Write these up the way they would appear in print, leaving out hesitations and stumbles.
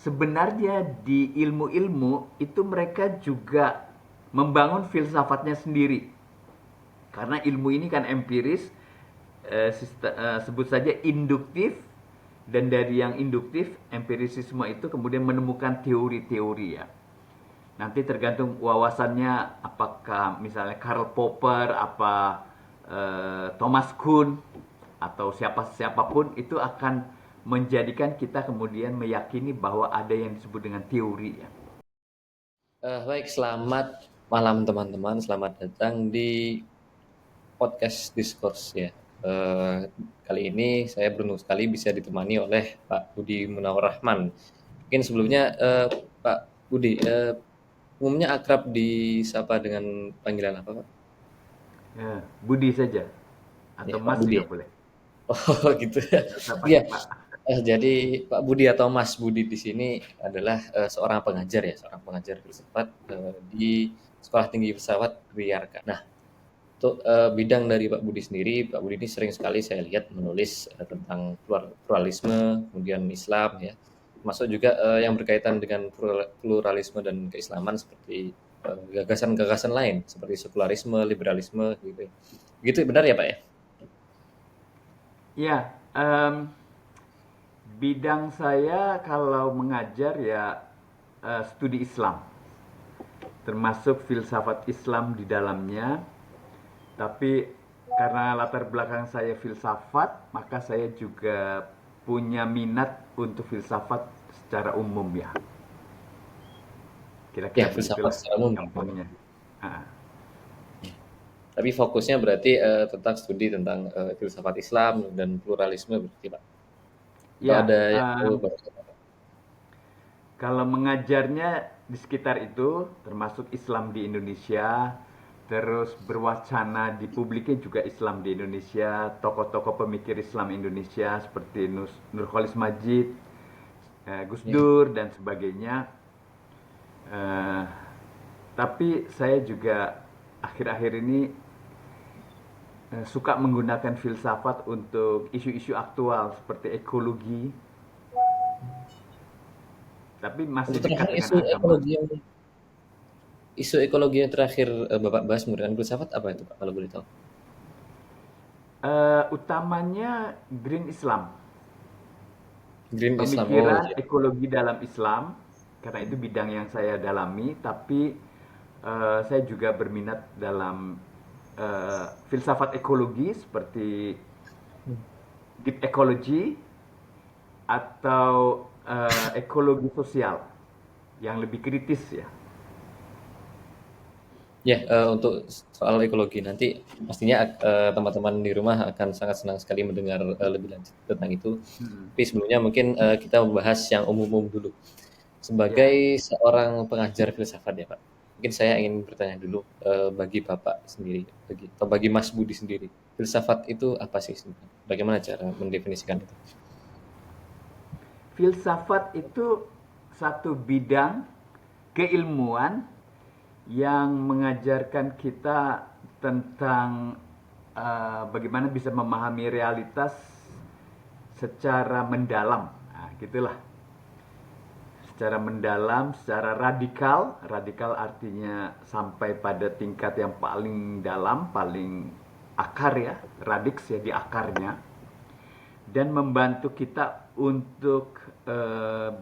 sebenarnya di ilmu-ilmu itu mereka juga membangun filsafatnya sendiri. Karena ilmu ini kan empiris, sebut saja induktif, dan dari yang induktif, empirisisme itu kemudian menemukan teori-teori ya. Nanti tergantung wawasannya, apakah misalnya Karl Popper, apa Thomas Kuhn, atau siapapun itu akan menjadikan kita kemudian meyakini bahwa ada yang disebut dengan teori ya. Baik, selamat malam teman-teman. Selamat datang di podcast Discourse ya. Eh, Kali ini saya beruntung sekali bisa ditemani oleh Pak Budi Munawar Rahman. Mungkin sebelumnya Pak Budi, umumnya akrab disapa dengan panggilan apa, Pak? Ya, Budi saja Ya, atau Pak Mas Budi. juga Ya? boleh. Oh, gitu ya. Tidak usah Iya. pakai Pak. Jadi Pak Budi atau Mas Budi di sini adalah seorang pengajar ya, seorang pengajar filsafat di Sekolah Tinggi Filsafat Wiyarka. Nah, untuk bidang dari Pak Budi sendiri, Pak Budi ini sering sekali saya lihat menulis tentang pluralisme, kemudian Islam ya, masuk juga yang berkaitan dengan pluralisme dan keislaman seperti gagasan-gagasan lain seperti sekularisme, liberalisme gitu. Gitu benar ya Pak ya? Ya, bidang saya kalau mengajar ya studi Islam, termasuk filsafat Islam di dalamnya. Tapi karena latar belakang saya filsafat, maka saya juga punya minat untuk filsafat secara umum ya. Ya, Kira-kira filsafat begitulah secara umum. gampangnya. Ah, Tapi fokusnya berarti tentang studi tentang filsafat Islam dan pluralisme berarti Pak. Atau ya, ada yang perlu Pak? kalau mengajarnya di sekitar itu, termasuk Islam di Indonesia, terus berwacana di publiknya juga Islam di Indonesia, tokoh-tokoh pemikir Islam Indonesia seperti Nurholis Majid, Gus Ya. Dur, dan sebagainya. Eh, tapi saya juga akhir-akhir ini suka menggunakan filsafat untuk isu-isu aktual seperti ekologi, tapi masih Untuk dekat terakhir dengan agama. isu ekologi yang terakhir Bapak bahas menggunakan filsafat apa itu Pak kalau boleh tahu? Utamanya Green Islam, Green Islam. Oh pemikiran iya. ekologi dalam Islam, karena itu bidang yang saya dalami, tapi saya juga berminat dalam filsafat ekologi seperti deep ecology atau ekologi sosial yang lebih kritis ya. Ya, untuk soal ekologi nanti pastinya teman-teman di rumah akan sangat senang sekali mendengar lebih lanjut tentang itu. Hmm. Tapi sebelumnya mungkin kita membahas yang umum-umum dulu. Sebagai Ya, seorang pengajar filsafat ya Pak, mungkin saya ingin bertanya dulu bagi Bapak sendiri, bagi Mas Budi sendiri, filsafat itu apa sih sebenarnya? Bagaimana cara mendefinisikan itu? filsafat itu satu bidang keilmuan yang mengajarkan kita tentang bagaimana bisa memahami realitas secara mendalam. Nah, gitulah. Secara mendalam, secara radikal. Radikal artinya sampai pada tingkat yang paling dalam, paling akar ya, radix ya di akarnya. Dan membantu kita untuk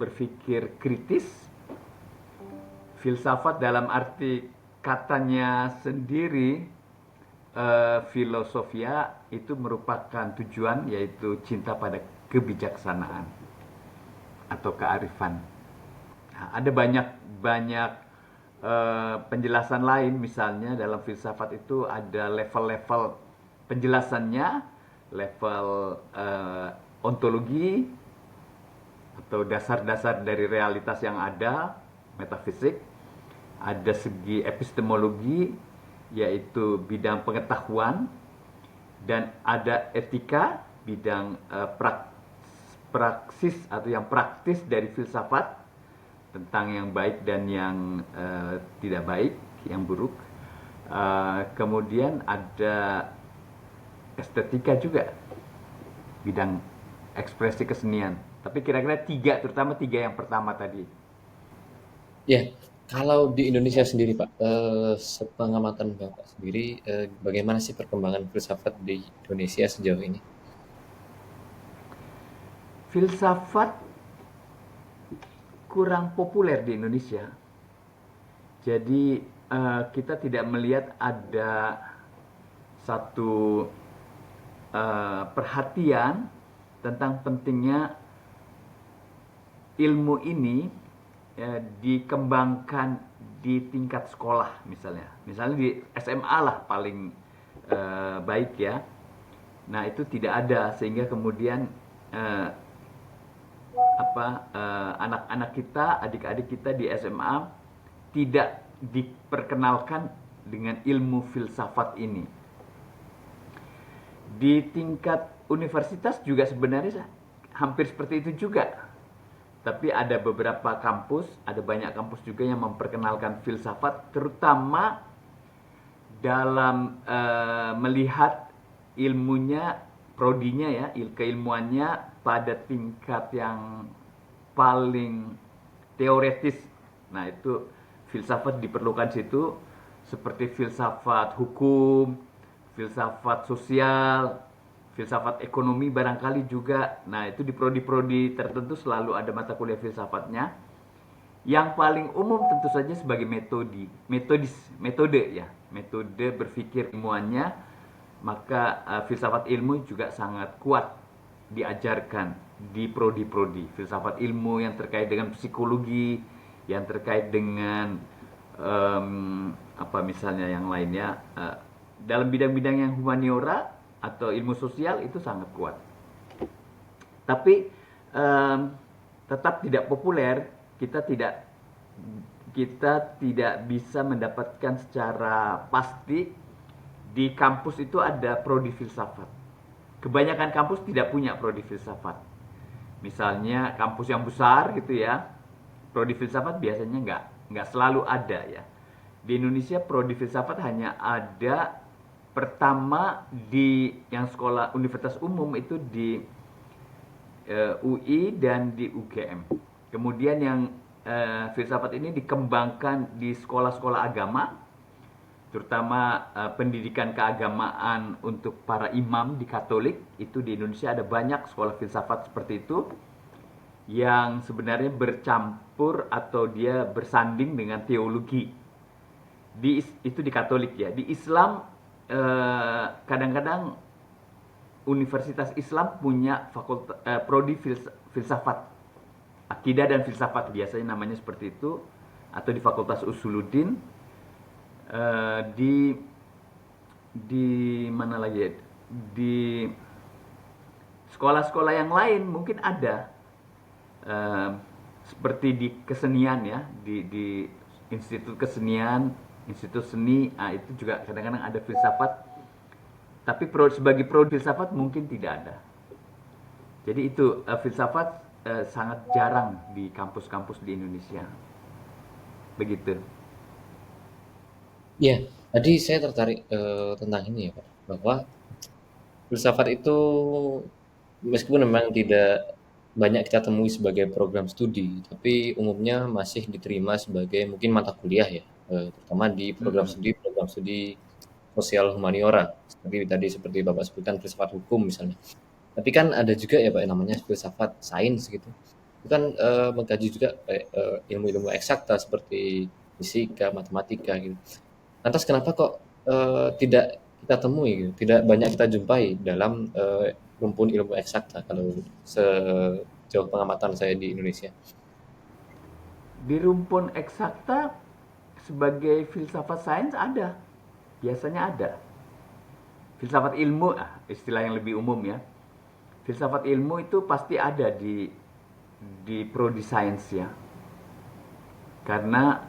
berpikir kritis. Filsafat dalam arti katanya sendiri, filosofia itu merupakan tujuan, yaitu cinta pada kebijaksanaan atau kearifan. Nah, ada banyak banyak penjelasan lain, misalnya dalam filsafat itu ada level-level penjelasannya, level ontologi atau dasar-dasar dari realitas yang ada, metafisik. Ada segi epistemologi, yaitu bidang pengetahuan, dan ada etika, bidang praksis atau yang praktis dari filsafat tentang yang baik dan yang tidak baik, yang buruk. Kemudian ada estetika juga, bidang ekspresi kesenian. Tapi kira-kira tiga, terutama tiga yang pertama tadi. Ya, kalau di Indonesia sendiri Pak, sepengamatan Bapak sendiri, bagaimana sih perkembangan filsafat di Indonesia sejauh ini? Filsafat kurang populer di Indonesia. Jadi kita tidak melihat ada satu perhatian tentang pentingnya ilmu ini dikembangkan di tingkat sekolah misalnya. Misalnya di SMA lah paling baik ya. Nah, itu tidak ada sehingga kemudian eh, anak-anak kita, adik-adik kita di SMA tidak diperkenalkan dengan ilmu filsafat ini. Di tingkat universitas juga sebenarnya hampir seperti itu juga. Tapi ada beberapa kampus, ada banyak kampus juga yang memperkenalkan filsafat, terutama dalam melihat ilmunya, prodinya ya, keilmuannya pada tingkat yang paling teoretis. Nah, itu filsafat diperlukan situ, seperti filsafat hukum, filsafat sosial, filsafat ekonomi barangkali juga. Nah, itu di prodi-prodi tertentu selalu ada mata kuliah filsafatnya. Yang paling umum tentu saja sebagai metode ya, metode berpikir ilmuannya, maka filsafat ilmu juga sangat kuat diajarkan di prodi-prodi. Filsafat ilmu yang terkait dengan psikologi, yang terkait dengan apa misalnya yang lainnya, dalam bidang-bidang yang humaniora atau ilmu sosial itu sangat kuat. Tapi tetap tidak populer, kita tidak bisa mendapatkan secara pasti di kampus itu ada prodi filsafat. Kebanyakan kampus tidak punya prodi filsafat. Misalnya kampus yang besar gitu ya, prodi filsafat biasanya nggak selalu ada ya. Di Indonesia prodi filsafat hanya ada pertama di yang sekolah universitas umum itu di UI dan di UGM. Kemudian yang filsafat ini dikembangkan di sekolah-sekolah agama, terutama pendidikan keagamaan untuk para imam di Katolik. Itu di Indonesia ada banyak sekolah filsafat seperti itu yang sebenarnya bercampur atau dia bersanding dengan teologi. Itu di Katolik ya. Di Islam kadang-kadang Universitas Islam punya prodi filsafat, akidah dan filsafat biasanya namanya seperti itu, atau di Fakultas Usuluddin, di mana lagi ya? Di sekolah-sekolah yang lain mungkin ada, eh, seperti di kesenian ya, di institut kesenian, institut seni, itu juga kadang-kadang ada filsafat. Tapi sebagai prodi filsafat mungkin tidak ada. Jadi itu filsafat sangat jarang di kampus-kampus di Indonesia. Begitu. Ya, tadi saya tertarik tentang ini ya Pak, bahwa filsafat itu meskipun memang tidak banyak kita temui sebagai program studi, tapi umumnya masih diterima sebagai mungkin mata kuliah ya, terutama di Mm-mm. program studi sosial humaniora, seperti Bapak sebutkan filsafat hukum misalnya. Tapi kan ada juga ya Pak yang namanya filsafat sains gitu. Itu kan mengkaji juga ilmu-ilmu eksakta seperti fisika, matematika gitu. Lantas kenapa kok tidak kita temui gitu, tidak banyak kita jumpai dalam rumpun ilmu eksakta kalau sejauh pengamatan saya di Indonesia? Di rumpun eksakta sebagai filsafat sains ada. Biasanya ada. Filsafat ilmu, istilah yang lebih umum ya. Filsafat ilmu itu pasti ada di prodi sains ya. Karena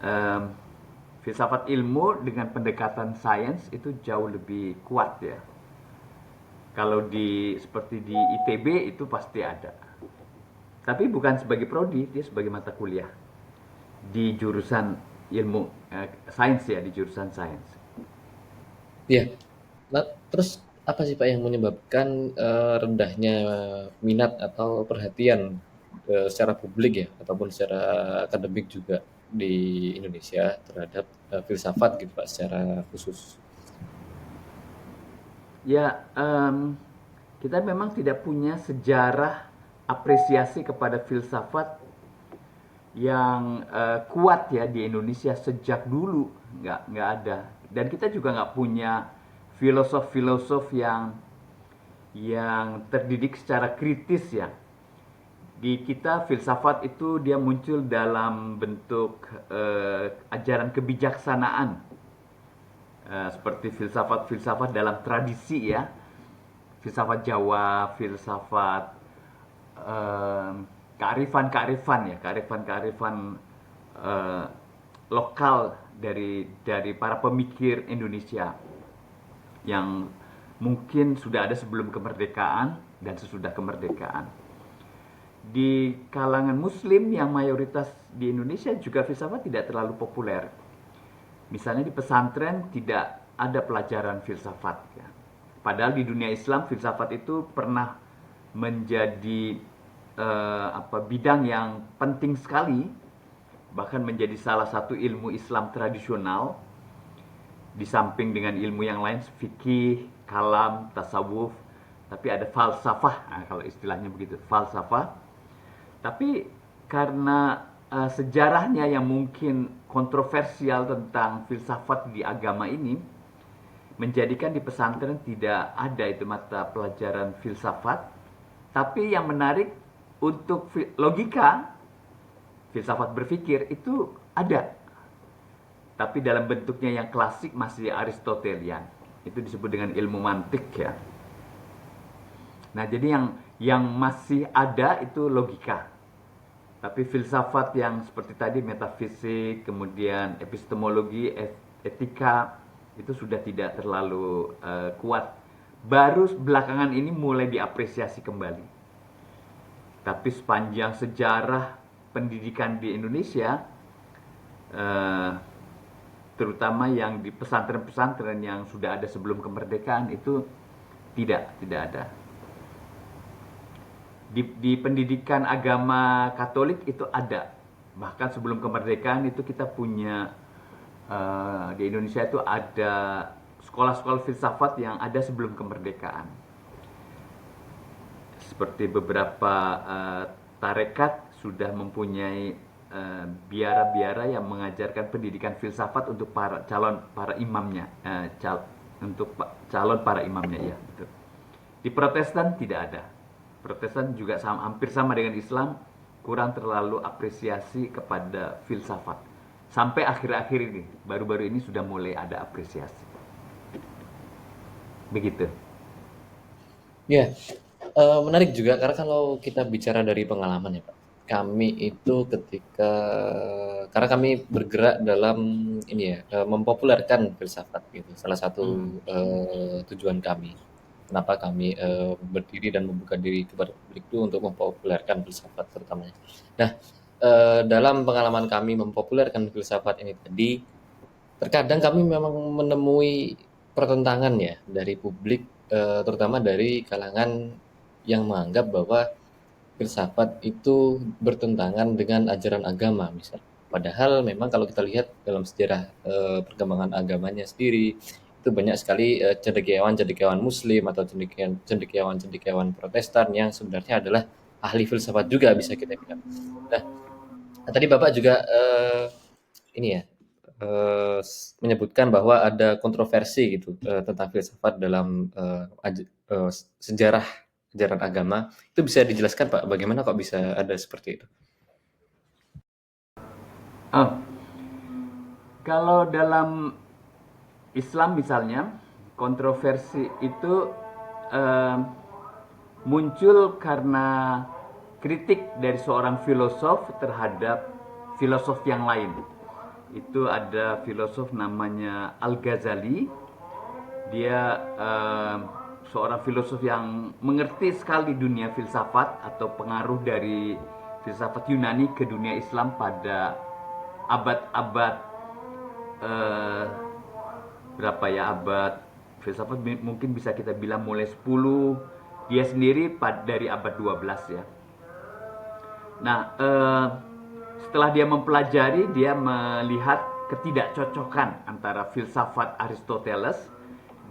em, filsafat ilmu dengan pendekatan sains itu jauh lebih kuat ya. Kalau seperti di ITB itu pasti ada. Tapi bukan sebagai prodi, dia sebagai mata kuliah di jurusan ilmu sains ya, di jurusan sains. Iya. Nah, terus apa sih Pak yang menyebabkan rendahnya minat atau perhatian secara publik ya, ataupun secara akademik juga di Indonesia terhadap filsafat gitu Pak secara khusus? Ya, kita memang tidak punya sejarah apresiasi kepada filsafat yang kuat ya di Indonesia sejak dulu, nggak ada. Dan kita juga nggak punya filosof-filosof yang terdidik secara kritis ya. Di kita filsafat itu dia muncul dalam bentuk ajaran kebijaksanaan. Seperti filsafat-filsafat dalam tradisi ya, filsafat Jawa, filsafat kearifan-kearifan ya, kearifan-kearifan eh, lokal dari para pemikir Indonesia yang mungkin sudah ada sebelum kemerdekaan dan sesudah kemerdekaan. Di kalangan Muslim yang mayoritas di Indonesia juga filsafat tidak terlalu populer. Misalnya di pesantren tidak ada pelajaran filsafat. Ya. Padahal di dunia Islam filsafat itu pernah menjadi bidang yang penting sekali, bahkan menjadi salah satu ilmu Islam tradisional di samping dengan ilmu yang lain, fikih, kalam, tasawuf, tapi ada falsafah, nah, kalau istilahnya begitu, falsafah. Tapi karena sejarahnya yang mungkin kontroversial tentang filsafat di agama ini, menjadikan di pesantren tidak ada itu mata pelajaran filsafat. Tapi yang menarik untuk logika, filsafat berpikir itu ada. Tapi dalam bentuknya yang klasik masih Aristotelian. Itu disebut dengan ilmu mantik ya. Nah, jadi yang masih ada itu logika. Tapi filsafat yang seperti tadi metafisik, kemudian epistemologi, etika itu sudah tidak terlalu kuat. Baru belakangan ini mulai diapresiasi kembali. Tapi sepanjang sejarah pendidikan di Indonesia, eh, terutama yang di pesantren-pesantren yang sudah ada sebelum kemerdekaan itu tidak ada. Di pendidikan agama Katolik itu ada. Bahkan sebelum kemerdekaan itu kita punya di Indonesia itu ada sekolah-sekolah filsafat yang ada sebelum kemerdekaan. Seperti beberapa tarekat sudah mempunyai biara-biara yang mengajarkan pendidikan filsafat untuk para imamnya, untuk calon para imamnya ya. Betul. Di Protestan tidak ada. Protestan juga hampir sama dengan Islam, kurang terlalu apresiasi kepada filsafat. Sampai akhir-akhir ini, baru-baru ini sudah mulai ada apresiasi. Begitu. Ya, menarik juga karena kalau kita bicara dari pengalaman ya Pak, kami itu karena kami bergerak dalam ini ya, mempopulerkan filsafat gitu, salah satu Hmm. tujuan kami. Kenapa kami berdiri dan membuka diri kepada publik itu untuk mempopulerkan filsafat terutamanya. Nah, dalam pengalaman kami mempopulerkan filsafat ini tadi, terkadang kami memang menemui pertentangan ya dari publik, terutama dari kalangan yang menganggap bahwa filsafat itu bertentangan dengan ajaran agama misal. Padahal memang kalau kita lihat dalam sejarah perkembangan agamanya sendiri itu banyak sekali cendekiawan-cendekiawan Muslim atau cendekiawan-cendekiawan Protestan yang sebenarnya adalah ahli filsafat juga bisa kita bilang. Nah, tadi Bapak juga ini ya menyebutkan bahwa ada kontroversi gitu tentang filsafat dalam sejarah ajaran agama. Itu bisa dijelaskan Pak, bagaimana kok bisa ada seperti itu? Oh, kalau dalam Islam misalnya, kontroversi itu eh, muncul karena kritik dari seorang filosof terhadap filosof yang lain. Itu ada filosof namanya Al-Ghazali. Dia seorang filosof yang mengerti sekali dunia filsafat atau pengaruh dari filsafat Yunani ke dunia Islam pada abad-abad eh, berapa ya, abad Filsafat mungkin bisa kita bilang mulai 10, dia sendiri dari abad 12 ya. Nah, setelah dia mempelajari, dia melihat ketidakcocokan antara filsafat Aristoteles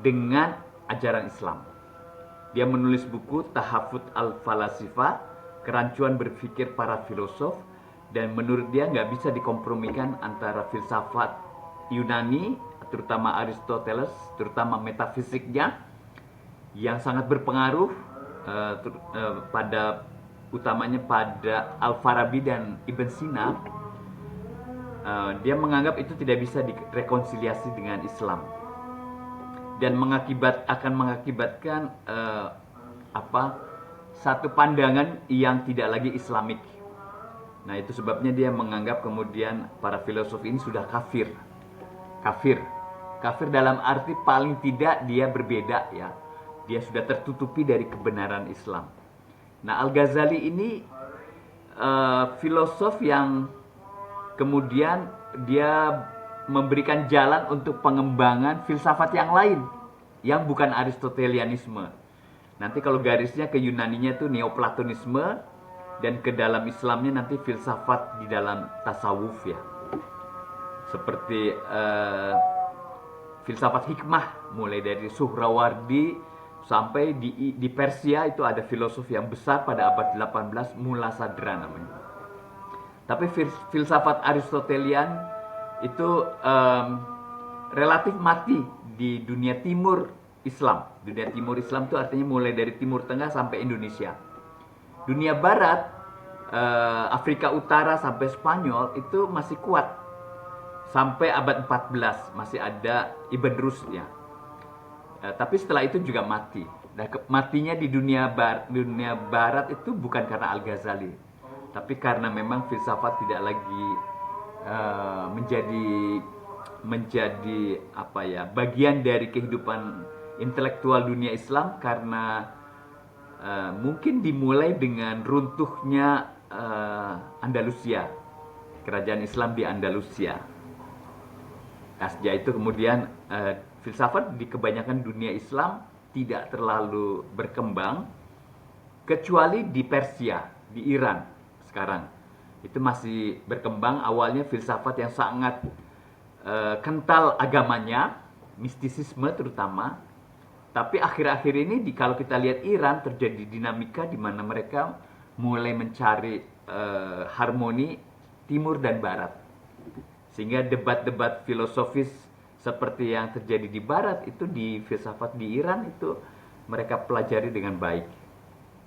dengan ajaran Islam. Dia menulis buku Tahafut al-Falasifa, kerancuan berpikir para filosof, dan menurut dia nggak bisa dikompromikan antara filsafat Yunani, terutama Aristoteles, terutama metafisiknya, yang sangat berpengaruh pada utamanya pada Al-Farabi dan Ibn Sina. Dia menganggap itu tidak bisa direkonsiliasi dengan Islam dan akan mengakibatkan satu pandangan yang tidak lagi Islamik. Nah, itu sebabnya dia menganggap kemudian para filosof ini sudah kafir. Kafir dalam arti paling tidak dia berbeda ya. Dia sudah tertutupi dari kebenaran Islam. Nah, Al-Ghazali ini filosof yang kemudian dia memberikan jalan untuk pengembangan filsafat yang lain yang bukan Aristotelianisme. Nanti kalau garisnya ke Yunaninya itu Neoplatonisme, dan ke dalam Islamnya nanti filsafat di dalam tasawuf ya. Seperti filsafat hikmah, mulai dari Suhrawardi sampai di Persia itu ada filosof yang besar pada abad 18, Mulla Sadra namanya. Tapi filsafat Aristotelian itu relatif mati di dunia timur Islam. Dunia timur Islam itu artinya mulai dari Timur Tengah sampai Indonesia. Dunia Barat, Afrika Utara sampai Spanyol itu masih kuat. Sampai abad 14 masih ada Ibn Rushd ya. Tapi setelah itu juga mati. Nah, matinya di dunia Barat itu bukan karena Al-Ghazali, tapi karena memang filsafat tidak lagi menjadi bagian dari kehidupan intelektual dunia Islam, karena mungkin dimulai dengan runtuhnya Andalusia, kerajaan Islam di Andalusia. Nah, sejak itu kemudian filsafat di kebanyakan dunia Islam tidak terlalu berkembang, kecuali di Persia, di Iran sekarang. Itu masih berkembang. Awalnya filsafat yang sangat kental agamanya, mistisisme terutama. Tapi akhir-akhir ini kalau kita lihat Iran, terjadi dinamika di mana mereka mulai mencari harmoni timur dan barat. Sehingga debat-debat filosofis seperti yang terjadi di barat itu di filsafat di Iran itu mereka pelajari dengan baik.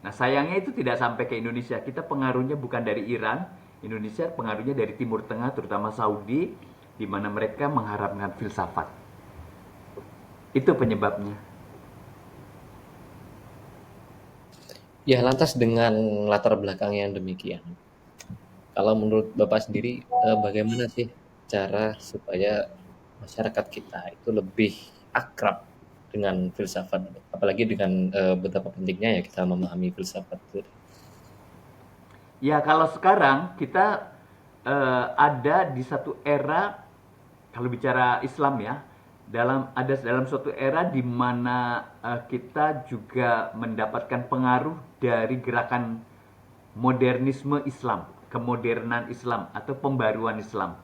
Nah, sayangnya itu tidak sampai ke Indonesia. Kita pengaruhnya bukan dari Iran, Indonesia pengaruhnya dari Timur Tengah, terutama Saudi, di mana mereka mengharapkan filsafat. Itu penyebabnya. Ya, lantas dengan latar belakang yang demikian, kalau menurut Bapak sendiri, bagaimana sih cara supaya masyarakat kita itu lebih akrab dengan filsafat, apalagi dengan betapa pentingnya ya kita memahami filsafat itu? Ya, kalau sekarang kita ada di satu era, kalau bicara Islam ya, dalam suatu era di mana kita juga mendapatkan pengaruh dari gerakan modernisme Islam, kemodernan Islam atau pembaruan Islam.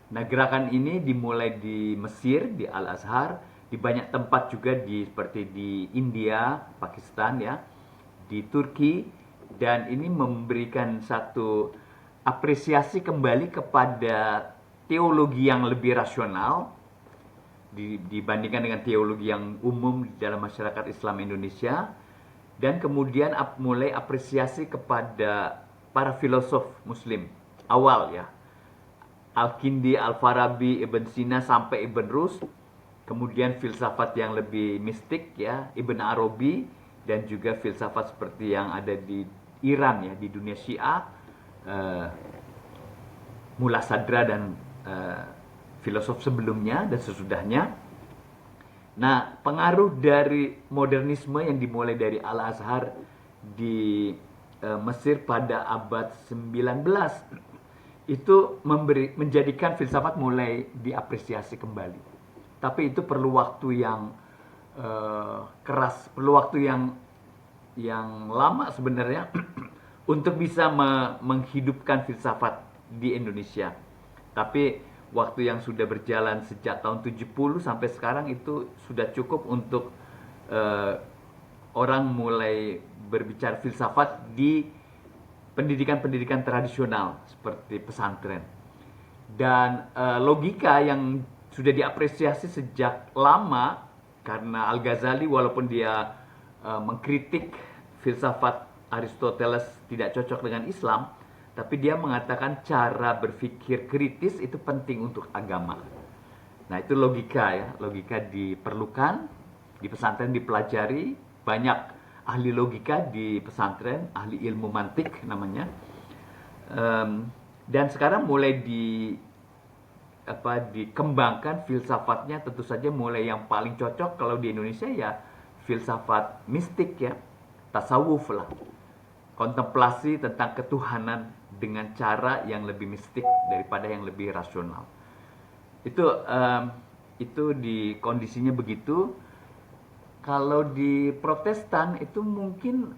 Nah, gerakan ini dimulai di Mesir, di Al-Azhar, di banyak tempat juga seperti di India, Pakistan ya, di Turki, dan ini memberikan satu apresiasi kembali kepada teologi yang lebih rasional dibandingkan dengan teologi yang umum di dalam masyarakat Islam Indonesia, dan kemudian mulai apresiasi kepada para filosof Muslim awal ya, Al-Kindi, Al-Farabi, Ibn Sina sampai Ibn Rushd, kemudian filsafat yang lebih mistik ya, Ibn Arabi, dan juga filsafat seperti yang ada di Iran ya, di dunia Syiah, Mulla Sadra dan filosof sebelumnya dan sesudahnya. Nah, pengaruh dari modernisme yang dimulai dari Al-Azhar di Mesir pada abad 19 itu menjadikan filsafat mulai diapresiasi kembali. Tapi itu perlu waktu yang keras, perlu waktu yang lama sebenarnya untuk bisa menghidupkan filsafat di Indonesia. Tapi waktu yang sudah berjalan sejak tahun 70 sampai sekarang itu sudah cukup untuk eh, orang mulai berbicara filsafat di pendidikan-pendidikan tradisional seperti pesantren. Dan logika yang sudah diapresiasi sejak lama karena Al-Ghazali walaupun dia mengkritik filsafat Aristoteles tidak cocok dengan Islam, tapi dia mengatakan cara berpikir kritis itu penting untuk agama. Nah, itu logika ya, logika diperlukan di pesantren dipelajari, banyak ahli logika di pesantren, ahli ilmu mantik namanya. Dan sekarang mulai dikembangkan filsafatnya, tentu saja mulai yang paling cocok kalau di Indonesia ya filsafat mistik ya, tasawuf lah, kontemplasi tentang ketuhanan dengan cara yang lebih mistik daripada yang lebih rasional. Itu di kondisinya begitu. Kalau di Protestan itu mungkin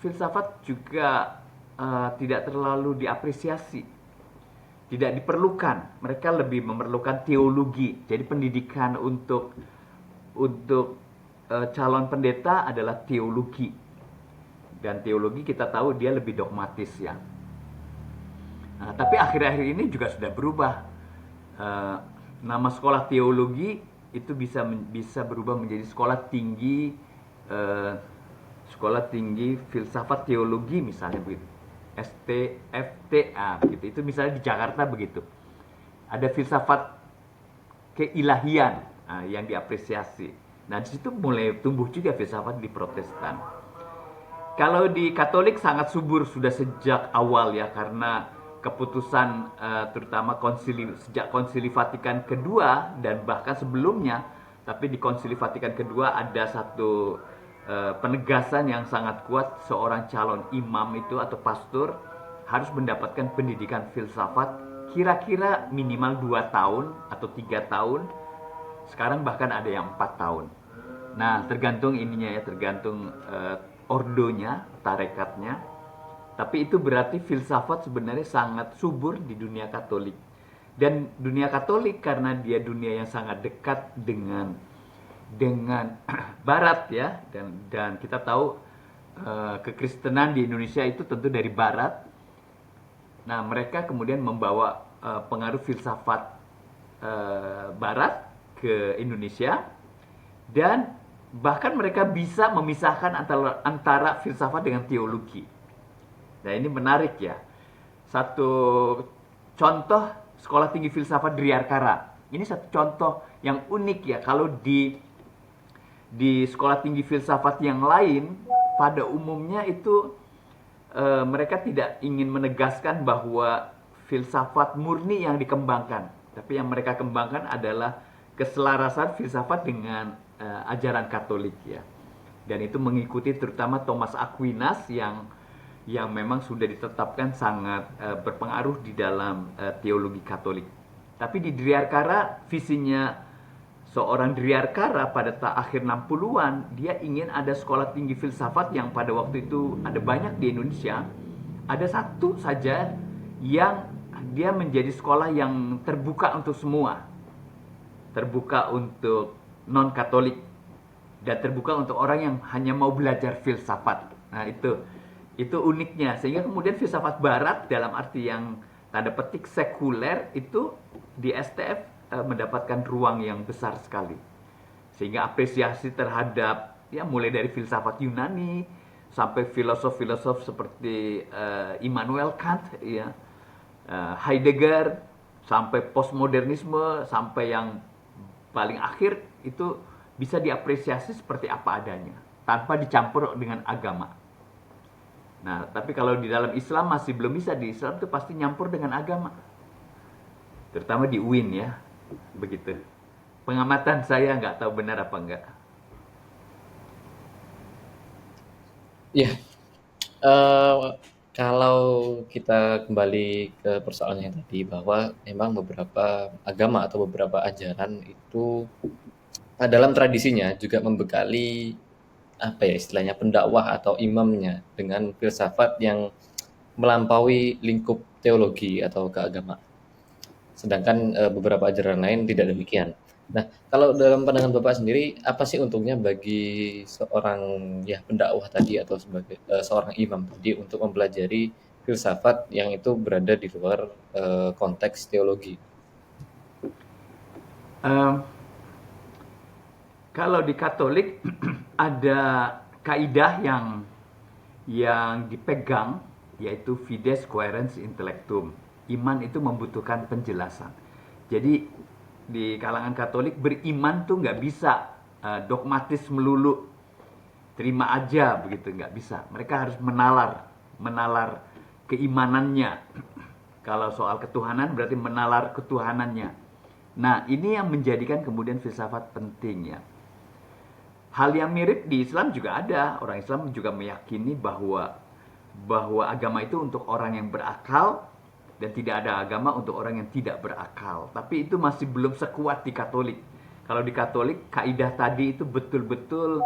filsafat juga tidak terlalu diapresiasi, tidak diperlukan. Mereka lebih memerlukan teologi. Jadi pendidikan untuk calon pendeta adalah teologi. Dan teologi kita tahu dia lebih dogmatis ya. Nah, tapi akhir-akhir ini juga sudah berubah. Eh, Nama sekolah teologi itu bisa berubah menjadi sekolah tinggi filsafat teologi misalnya begitu. STFTA begitu. Itu misalnya di Jakarta begitu. Ada filsafat keilahian yang diapresiasi. Nah, di situ mulai tumbuh juga filsafat di Protestan. Kalau di Katolik sangat subur sudah sejak awal ya, karena keputusan terutama sejak Konsili Vatikan kedua dan bahkan sebelumnya, tapi di Konsili Vatikan kedua ada satu penegasan yang sangat kuat, seorang calon imam itu atau pastor harus mendapatkan pendidikan filsafat kira-kira minimal 2 tahun atau 3 tahun. Sekarang bahkan ada yang 4 tahun. Nah, tergantung ininya ya, tergantung ordonya, tarekatnya. Tapi itu berarti filsafat sebenarnya sangat subur di dunia Katolik. Dan dunia Katolik karena dia dunia yang sangat dekat dengan Barat ya, dan kita tahu kekristenan di Indonesia itu tentu dari Barat. Nah, mereka kemudian membawa pengaruh filsafat Barat ke Indonesia, dan bahkan mereka bisa memisahkan antara filsafat dengan teologi. Nah, ini menarik ya. Satu contoh sekolah tinggi filsafat Driarkara. Ini satu contoh yang unik ya. Kalau di sekolah tinggi filsafat yang lain, pada umumnya itu mereka tidak ingin menegaskan bahwa filsafat murni yang dikembangkan. Tapi yang mereka kembangkan adalah keselarasan filsafat dengan ajaran Katolik ya. Dan itu mengikuti terutama Thomas Aquinas yang memang sudah ditetapkan sangat berpengaruh di dalam teologi Katolik. Tapi di Driarkara, visinya seorang Driarkara pada akhir 60-an, dia ingin ada sekolah tinggi filsafat yang pada waktu itu ada banyak di Indonesia. Ada satu saja yang dia menjadi sekolah yang terbuka untuk semua. Terbuka untuk non-Katolik dan terbuka untuk orang yang hanya mau belajar filsafat. Nah, itu uniknya, sehingga kemudian filsafat Barat dalam arti yang tanda petik sekuler itu di STF mendapatkan ruang yang besar sekali, sehingga apresiasi terhadap ya mulai dari filsafat Yunani sampai filosof-filosof seperti Immanuel Kant ya, Heidegger, sampai postmodernisme, sampai yang paling akhir itu bisa diapresiasi seperti apa adanya tanpa dicampur dengan agama. Nah, tapi kalau di dalam Islam masih belum bisa. Di Islam itu pasti nyampur dengan agama, terutama di UIN ya, begitu. Pengamatan saya nggak tahu benar apa enggak. Ya, kalau kita kembali ke persoalannya tadi bahwa memang beberapa agama atau beberapa ajaran itu dalam tradisinya juga membekali apa ya istilahnya pendakwah atau imamnya dengan filsafat yang melampaui lingkup teologi atau keagamaan. Sedangkan beberapa ajaran lain tidak demikian. Nah, kalau dalam pandangan Bapak sendiri, apa sih untungnya bagi seorang ya pendakwah tadi atau sebagai seorang imam tadi untuk mempelajari filsafat yang itu berada di luar konteks teologi? Em, Kalau di Katolik ada kaidah yang dipegang, yaitu fides coherens intellectum. Iman itu membutuhkan penjelasan. Jadi di kalangan Katolik beriman tuh nggak bisa dogmatis melulu, terima aja begitu, nggak bisa. Mereka harus menalar keimanannya. Kalau soal ketuhanan berarti menalar ketuhanannya. Nah, ini yang menjadikan kemudian filsafat penting ya. Hal yang mirip di Islam juga ada. Orang Islam juga meyakini bahwa agama itu untuk orang yang berakal dan tidak ada agama untuk orang yang tidak berakal. Tapi itu masih belum sekuat di Katolik. Kalau di Katolik, kaidah tadi itu betul-betul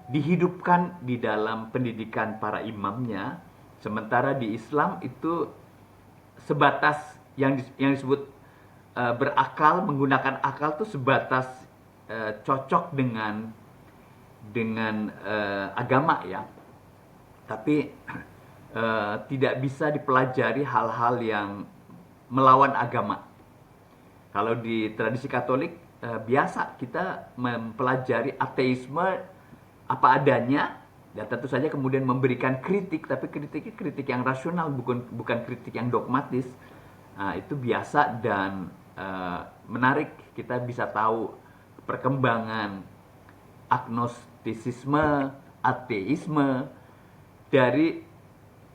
dihidupkan di dalam pendidikan para imamnya. Sementara di Islam itu sebatas yang disebut berakal, menggunakan akal itu sebatas cocok dengan agama ya, tapi tidak bisa dipelajari hal-hal yang melawan agama. Kalau di tradisi Katolik biasa kita mempelajari ateisme apa adanya dan tentu saja kemudian memberikan kritik, tapi kritiknya kritik yang rasional, bukan kritik yang dogmatis. Nah, itu biasa dan menarik. Kita bisa tahu perkembangan agnostisisme, ateisme dari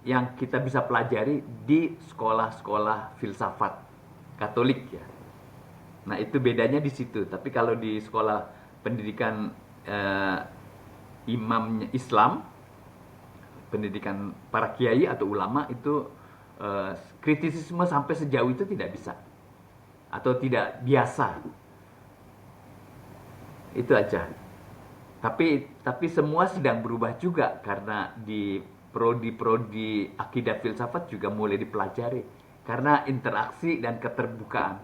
yang kita bisa pelajari di sekolah-sekolah filsafat Katolik ya. Nah, itu bedanya di situ. Tapi kalau di sekolah pendidikan imamnya Islam, pendidikan para kiai atau ulama itu kritisisme sampai sejauh itu tidak bisa atau tidak biasa. Itu aja. Tapi semua sedang berubah juga karena di prodi-prodi akidah filsafat juga mulai dipelajari karena interaksi dan keterbukaan.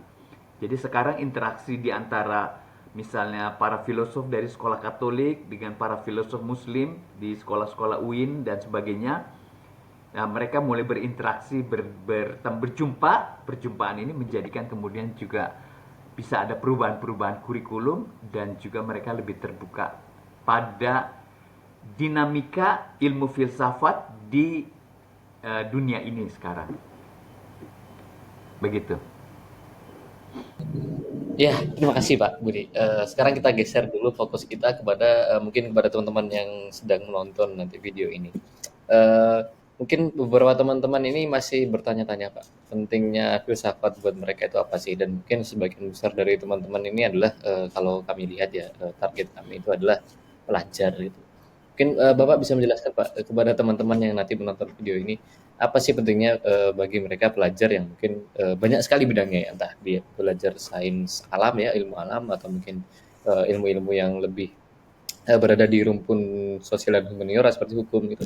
Jadi sekarang interaksi di antara misalnya para filosof dari sekolah Katolik dengan para filosof Muslim di sekolah-sekolah UIN dan sebagainya. Nah, mereka mulai berinteraksi, berjumpa. Perjumpaan ini menjadikan kemudian juga bisa ada perubahan-perubahan kurikulum dan juga mereka lebih terbuka pada dinamika ilmu filsafat di dunia ini sekarang. Begitu. Ya, terima kasih Pak Budi. Sekarang kita geser dulu fokus kita kepada mungkin kepada teman-teman yang sedang menonton nanti video ini. Eh, Mungkin beberapa teman-teman ini masih bertanya-tanya Pak, pentingnya filsafat buat mereka itu apa sih? Dan mungkin sebagian besar dari teman-teman ini adalah kalau kami lihat ya target kami itu adalah pelajar gitu. Mungkin Bapak bisa menjelaskan Pak kepada teman-teman yang nanti menonton video ini apa sih pentingnya bagi mereka pelajar yang mungkin banyak sekali bidangnya ya, entah dia belajar sains alam ya, ilmu alam atau mungkin ilmu-ilmu yang lebih berada di rumpun sosial dan humaniora seperti hukum gitu.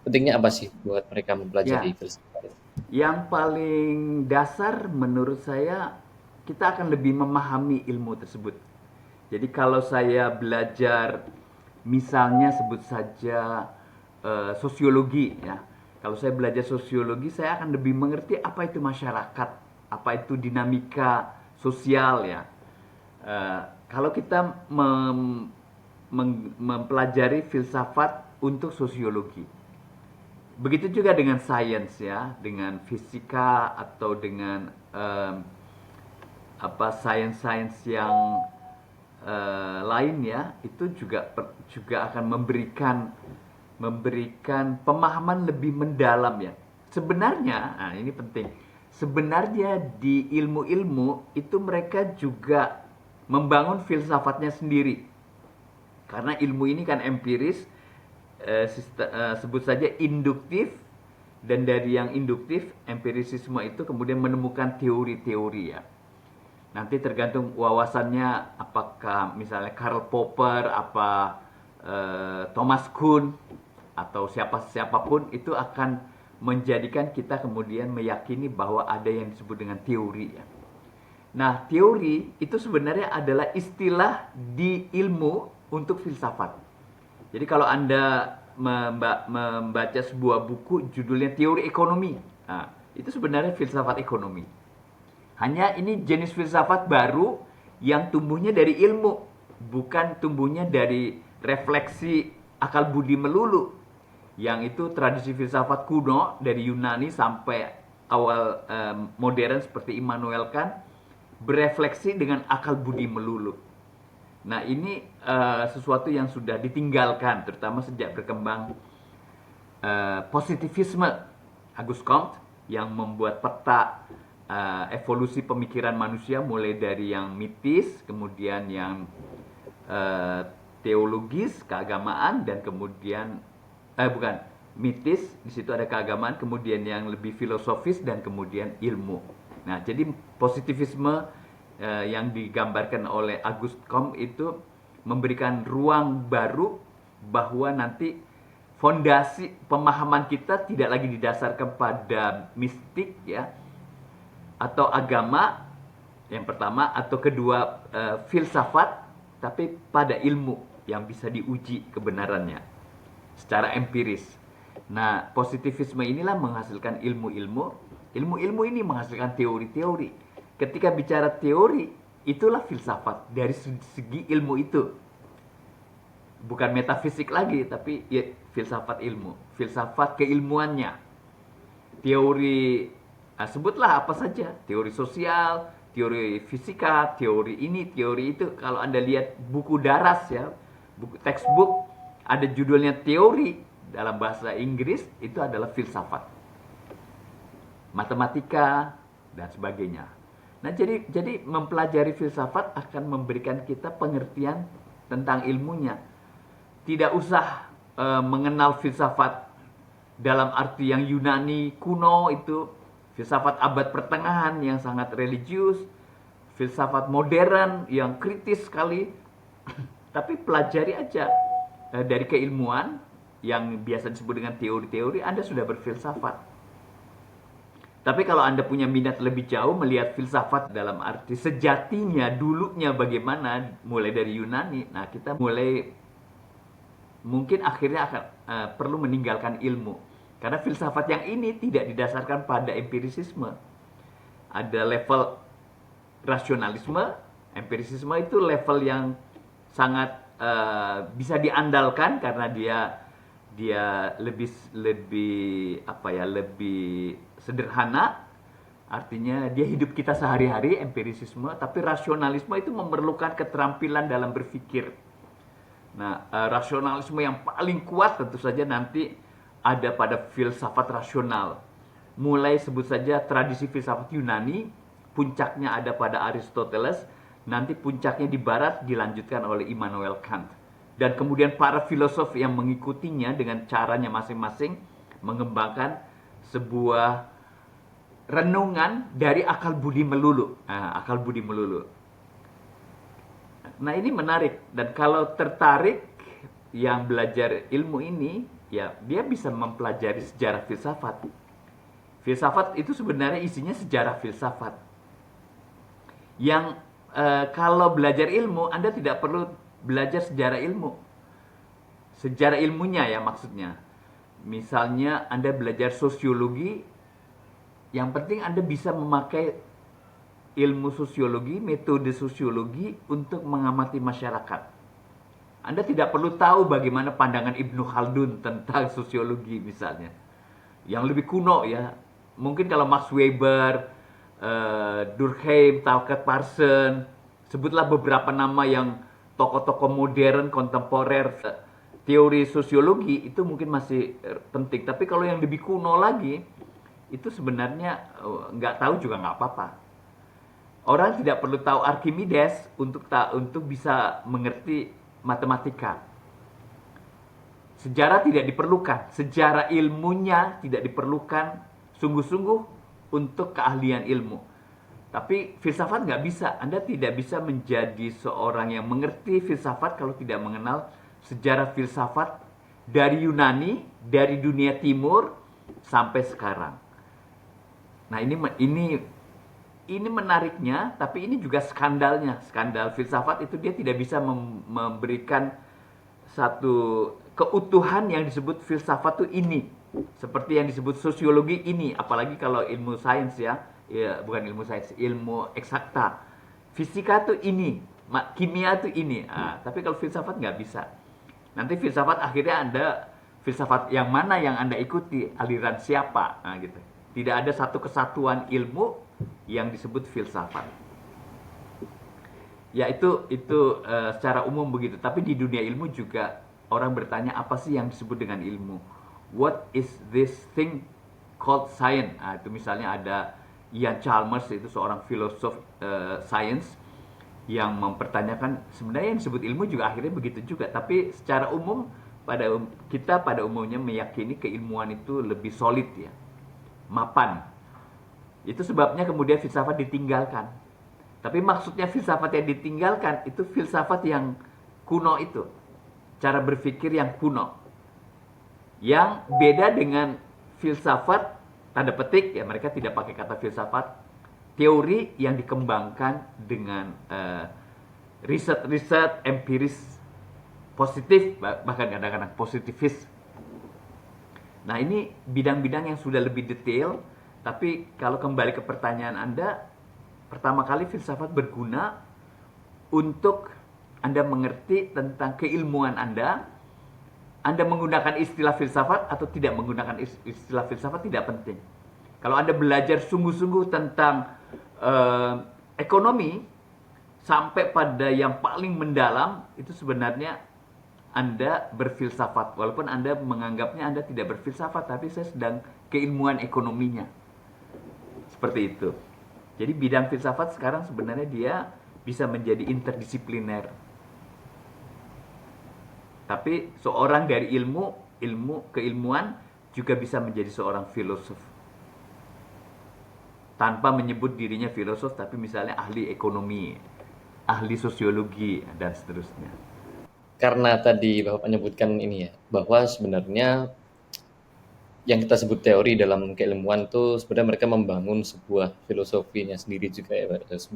Pentingnya apa sih buat mereka mempelajari Ya, filsafat? yang paling dasar menurut saya kita akan lebih memahami ilmu tersebut. Jadi kalau saya belajar misalnya sebut saja sosiologi ya. Kalau saya belajar sosiologi saya akan lebih mengerti apa itu masyarakat, apa itu dinamika sosial ya. Kalau kita mempelajari filsafat untuk sosiologi. Begitu juga dengan sains ya, dengan fisika atau dengan apa sains-sains yang lain ya, itu juga akan memberikan pemahaman lebih mendalam ya. Sebenarnya, nah ini penting. Sebenarnya di ilmu-ilmu itu mereka juga membangun filsafatnya sendiri. Karena ilmu ini kan empiris, sebut saja induktif, dan dari yang induktif empirisisme itu kemudian menemukan teori-teori ya. Nanti tergantung wawasannya, apakah misalnya Karl Popper, Thomas Kuhn, atau siapapun, itu akan menjadikan kita kemudian meyakini bahwa ada yang disebut dengan teori. Ya. Nah, teori itu sebenarnya adalah istilah di ilmu untuk filsafat. Jadi kalau Anda membaca sebuah buku judulnya Teori Ekonomi, nah, itu sebenarnya filsafat ekonomi. Hanya ini jenis filsafat baru yang tumbuhnya dari ilmu, bukan tumbuhnya dari refleksi akal budi melulu. Yang itu tradisi filsafat kuno dari Yunani sampai awal modern seperti Immanuel Kant berefleksi dengan akal budi melulu. Nah ini sesuatu yang sudah ditinggalkan, terutama sejak berkembang positivisme Auguste Comte yang membuat peta evolusi pemikiran manusia mulai dari yang mitis, kemudian yang teologis, keagamaan, dan kemudian bukan mitis, di situ ada keagamaan, kemudian yang lebih filosofis, dan kemudian ilmu. Nah, jadi positivisme yang digambarkan oleh Auguste Comte itu memberikan ruang baru bahwa nanti fondasi pemahaman kita tidak lagi didasarkan pada mistik ya, atau agama yang pertama, atau kedua filsafat, tapi pada ilmu yang bisa diuji kebenarannya secara empiris. Nah, positivisme inilah menghasilkan ilmu-ilmu. Ilmu-ilmu ini menghasilkan teori-teori. Ketika bicara teori, itulah filsafat dari segi ilmu itu. Bukan metafisik lagi, tapi ya, filsafat ilmu. Filsafat keilmuannya. Teori, sebutlah apa saja. Teori sosial, teori fisika, teori ini, teori itu. Kalau Anda lihat buku daras ya, buku textbook, ada judulnya teori dalam bahasa Inggris, itu adalah filsafat, matematika, dan sebagainya. Nah, jadi mempelajari filsafat akan memberikan kita pengertian tentang ilmunya. Tidak usah mengenal filsafat dalam arti yang Yunani kuno itu, filsafat abad pertengahan yang sangat religius, filsafat modern yang kritis sekali, tapi pelajari aja dari keilmuan yang biasa disebut dengan teori-teori, Anda sudah berfilsafat. Tapi kalau Anda punya minat lebih jauh melihat filsafat dalam arti sejatinya, dulunya bagaimana, mulai dari Yunani, nah kita mulai mungkin akhirnya akan perlu meninggalkan ilmu. Karena filsafat yang ini tidak didasarkan pada empirisisme. Ada level rasionalisme, empirisisme itu level yang sangat bisa diandalkan karena dia lebih sederhana, artinya dia hidup kita sehari-hari, empirisisme. Tapi rasionalisme itu memerlukan keterampilan dalam berpikir. Nah, rasionalisme yang paling kuat tentu saja nanti ada pada filsafat rasional. Mulai sebut saja tradisi filsafat Yunani, puncaknya ada pada Aristoteles, nanti puncaknya di barat dilanjutkan oleh Immanuel Kant. Dan kemudian para filosof yang mengikutinya dengan caranya masing-masing mengembangkan sebuah renungan dari akal budi melulu. Akal budi melulu. Nah, ini menarik, dan kalau tertarik yang belajar ilmu ini, ya dia bisa mempelajari sejarah filsafat. Filsafat itu sebenarnya isinya sejarah filsafat. Yang kalau belajar ilmu, Anda tidak perlu belajar sejarah ilmu. Sejarah ilmunya ya maksudnya. Misalnya Anda belajar sosiologi, yang penting Anda bisa memakai ilmu sosiologi, metode sosiologi untuk mengamati masyarakat. Anda tidak perlu tahu bagaimana pandangan Ibnu Khaldun tentang sosiologi misalnya. Yang lebih kuno ya. Mungkin kalau Max Weber, Durkheim, Talcott Parsons, sebutlah beberapa nama yang tokoh-tokoh modern, kontemporer, teori sosiologi itu mungkin masih penting. Tapi kalau yang lebih kuno lagi, itu sebenarnya nggak tahu juga nggak apa-apa. Orang tidak perlu tahu Archimedes untuk bisa mengerti matematika. Sejarah tidak diperlukan, sejarah ilmunya tidak diperlukan sungguh-sungguh untuk keahlian ilmu. Tapi filsafat nggak bisa. Anda tidak bisa menjadi seorang yang mengerti filsafat kalau tidak mengenal sejarah filsafat dari Yunani, dari dunia timur sampai sekarang. Nah, ini menariknya, tapi ini juga skandalnya. Skandal filsafat itu dia tidak bisa memberikan satu keutuhan yang disebut filsafat itu ini. Seperti yang disebut sosiologi ini, apalagi kalau ilmu sains ya. Ya, bukan ilmu sains, ilmu eksakta. Fisika tuh ini, kimia tuh ini. Tapi kalau filsafat nggak bisa. Nanti filsafat akhirnya Anda filsafat yang mana yang Anda ikuti, aliran siapa, gitu. Tidak ada satu kesatuan ilmu yang disebut filsafat. Ya secara umum begitu. Tapi di dunia ilmu juga orang bertanya apa sih yang disebut dengan ilmu? What is this thing called science? Itu misalnya ada Ian Chalmers, itu seorang filosof science yang mempertanyakan sebenarnya yang disebut ilmu juga akhirnya begitu juga. Tapi secara umum kita pada umumnya meyakini keilmuan itu lebih solid ya, mapan. Itu sebabnya kemudian filsafat ditinggalkan. Tapi maksudnya filsafat yang ditinggalkan itu filsafat yang kuno itu. Cara berpikir yang kuno. Yang beda dengan filsafat, tanda petik, ya mereka tidak pakai kata filsafat, teori yang dikembangkan dengan riset-riset empiris positif, bahkan kadang-kadang positifis. Nah, ini bidang-bidang yang sudah lebih detail, tapi kalau kembali ke pertanyaan Anda, pertama kali filsafat berguna untuk Anda mengerti tentang keilmuan Anda. Anda menggunakan istilah filsafat atau tidak menggunakan istilah filsafat tidak penting. Kalau Anda belajar sungguh-sungguh tentang ekonomi, sampai pada yang paling mendalam, itu sebenarnya Anda berfilsafat. Walaupun Anda menganggapnya Anda tidak berfilsafat, tapi saya sedang keilmuan ekonominya. Seperti itu. Jadi bidang filsafat sekarang sebenarnya dia bisa menjadi interdisipliner. Tapi seorang dari keilmuan juga bisa menjadi seorang filosof. Tanpa menyebut dirinya filosof, tapi misalnya ahli ekonomi, ahli sosiologi, dan seterusnya. Karena tadi Bapak menyebutkan ini ya, bahwa sebenarnya yang kita sebut teori dalam keilmuan itu sebenarnya mereka membangun sebuah filosofinya sendiri juga ya, Pak. Mereka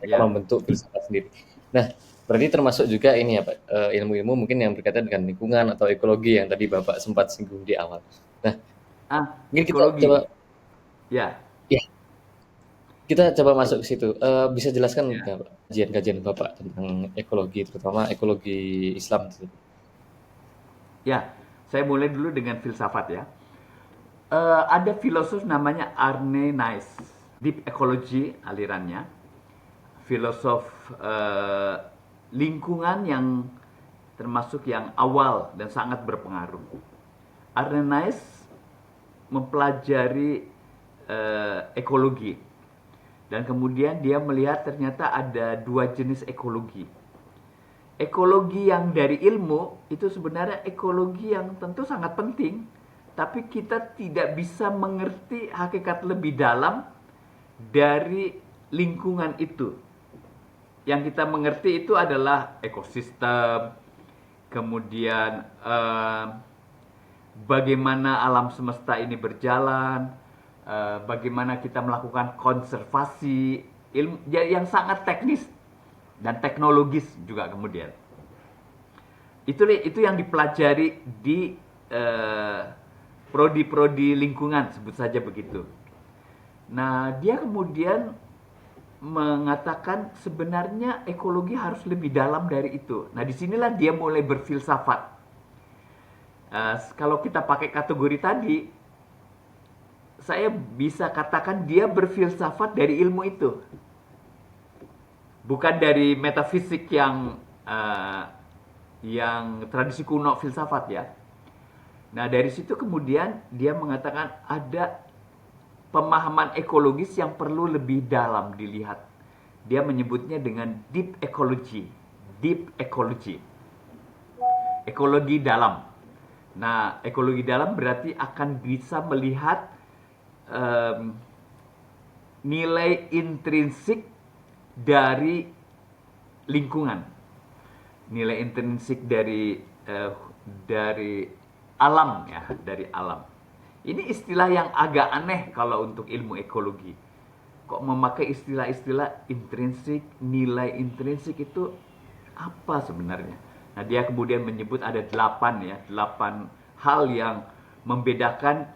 Ya, membentuk filsafat sendiri. Nah, berarti termasuk juga ini ya, Pak, ilmu-ilmu mungkin yang berkaitan dengan lingkungan atau ekologi yang tadi Bapak sempat singgung di awal. Nah, mungkin kita ekologi. coba Ya, ya, kita coba masuk ke situ. Bisa jelaskan ya, nggak, Pak, kajian-kajian Bapak tentang ekologi, terutama ekologi Islam itu? ya. Saya mulai dulu dengan filsafat ya. Ada filosof namanya Arne Naes, Deep Ecology alirannya, filosof lingkungan yang termasuk yang awal dan sangat berpengaruh. Arne Naes mempelajari ekologi dan kemudian dia melihat ternyata ada dua jenis ekologi. Ekologi yang dari ilmu itu sebenarnya ekologi yang tentu sangat penting, tapi kita tidak bisa mengerti hakikat lebih dalam dari lingkungan itu. Yang kita mengerti itu adalah ekosistem, kemudian bagaimana alam semesta ini berjalan, bagaimana kita melakukan konservasi, ilmu yang sangat teknis dan teknologis juga kemudian. Itu yang dipelajari di prodi-prodi lingkungan, sebut saja begitu. Nah, dia kemudian mengatakan sebenarnya ekologi harus lebih dalam dari itu. Nah, disinilah dia mulai berfilsafat. Kalau kita pakai kategori tadi, saya bisa katakan dia berfilsafat dari ilmu itu. Bukan dari metafisik yang tradisi kuno filsafat ya. Nah, dari situ kemudian dia mengatakan ada pemahaman ekologis yang perlu lebih dalam dilihat. Dia menyebutnya dengan deep ecology. Deep ecology. Ekologi dalam. Nah, ekologi dalam berarti akan bisa melihat nilai intrinsik dari lingkungan, nilai intrinsik dari alam ya, dari alam. Ini istilah yang agak aneh kalau untuk ilmu ekologi. Kok memakai istilah-istilah intrinsik, nilai intrinsik itu apa sebenarnya? Nah, dia kemudian menyebut ada 8 ya, 8 hal yang membedakan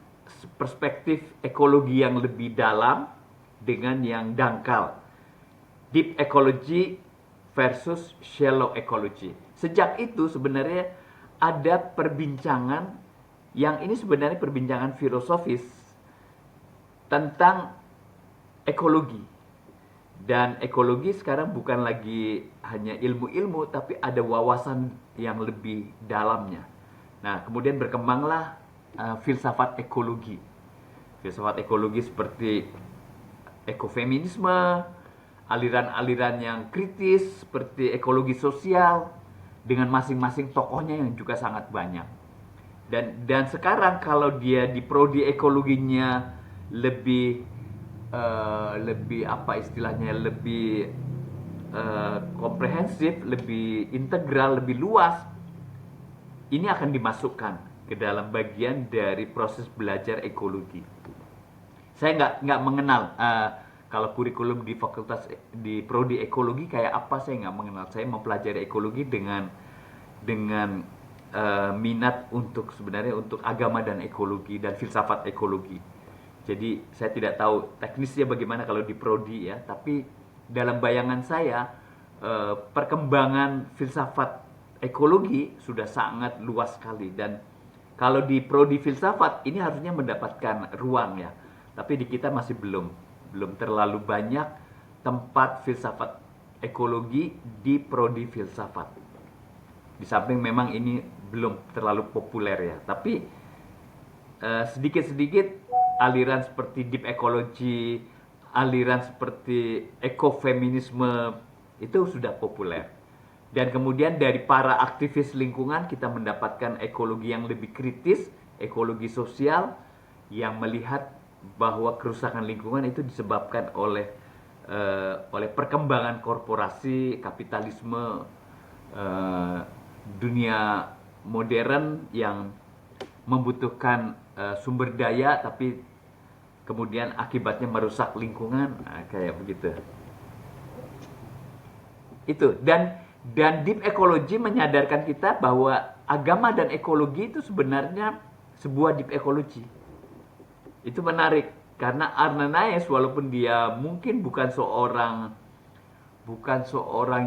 perspektif ekologi yang lebih dalam dengan yang dangkal. Deep ecology versus shallow ecology. Sejak itu sebenarnya ada perbincangan yang ini sebenarnya perbincangan filosofis tentang ekologi. Dan ekologi sekarang bukan lagi hanya ilmu-ilmu, tapi ada wawasan yang lebih dalamnya. Nah, kemudian berkembanglah filsafat ekologi. Filsafat ekologi seperti ekofeminisme, aliran-aliran yang kritis seperti ekologi sosial, dengan masing-masing tokohnya yang juga sangat banyak. Dan sekarang kalau dia di prodi ekologinya lebih lebih apa istilahnya, lebih komprehensif, lebih integral, lebih luas, ini akan dimasukkan ke dalam bagian dari proses belajar ekologi. Saya nggak mengenal kalau kurikulum di fakultas di prodi ekologi kayak apa, saya nggak mengenal. Saya mempelajari ekologi dengan minat untuk sebenarnya untuk agama dan ekologi dan filsafat ekologi. Jadi saya tidak tahu teknisnya bagaimana kalau di prodi ya, tapi dalam bayangan saya perkembangan filsafat ekologi sudah sangat luas sekali, dan kalau di prodi filsafat ini harusnya mendapatkan ruang ya. Tapi di kita masih belum terlalu banyak tempat filsafat ekologi di prodi filsafat. Di samping memang ini belum terlalu populer ya, tapi sedikit-sedikit aliran seperti deep ecology, aliran seperti ekofeminisme itu sudah populer. Dan kemudian dari para aktivis lingkungan kita mendapatkan ekologi yang lebih kritis, ekologi sosial yang melihat bahwa kerusakan lingkungan itu disebabkan oleh perkembangan korporasi, kapitalisme, dunia modern yang membutuhkan sumber daya tapi kemudian akibatnya merusak lingkungan, kayak begitu. Itu dan deep ecology menyadarkan kita bahwa agama dan ekologi itu sebenarnya sebuah deep ecology. Itu menarik karena Arnanaes walaupun dia mungkin bukan seorang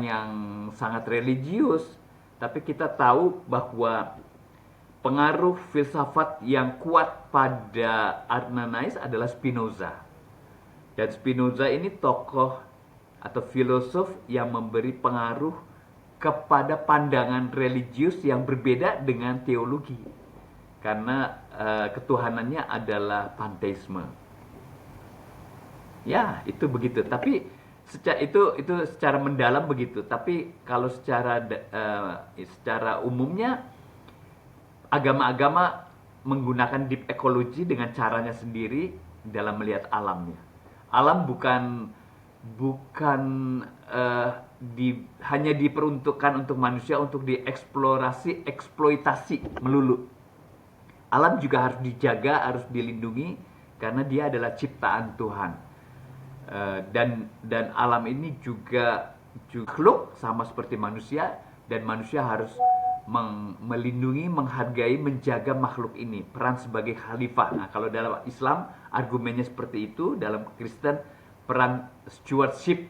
yang sangat religius, tapi kita tahu bahwa pengaruh filsafat yang kuat pada Arnanaes adalah Spinoza. Dan Spinoza ini tokoh atau filosof yang memberi pengaruh kepada pandangan religius yang berbeda dengan teologi. Karena ketuhanannya adalah panteisme. Ya, itu begitu. Tapi itu secara mendalam begitu. Tapi kalau secara umumnya agama-agama menggunakan deep ecology dengan caranya sendiri dalam melihat alamnya. Alam bukan hanya diperuntukkan untuk manusia untuk dieksplorasi, eksploitasi melulu. Alam juga harus dijaga, harus dilindungi karena dia adalah ciptaan Tuhan. Dan alam ini juga makhluk sama seperti manusia, dan manusia harus melindungi, menghargai, menjaga makhluk ini, peran sebagai khalifah. Nah, kalau dalam Islam argumennya seperti itu, dalam Kristen peran stewardship,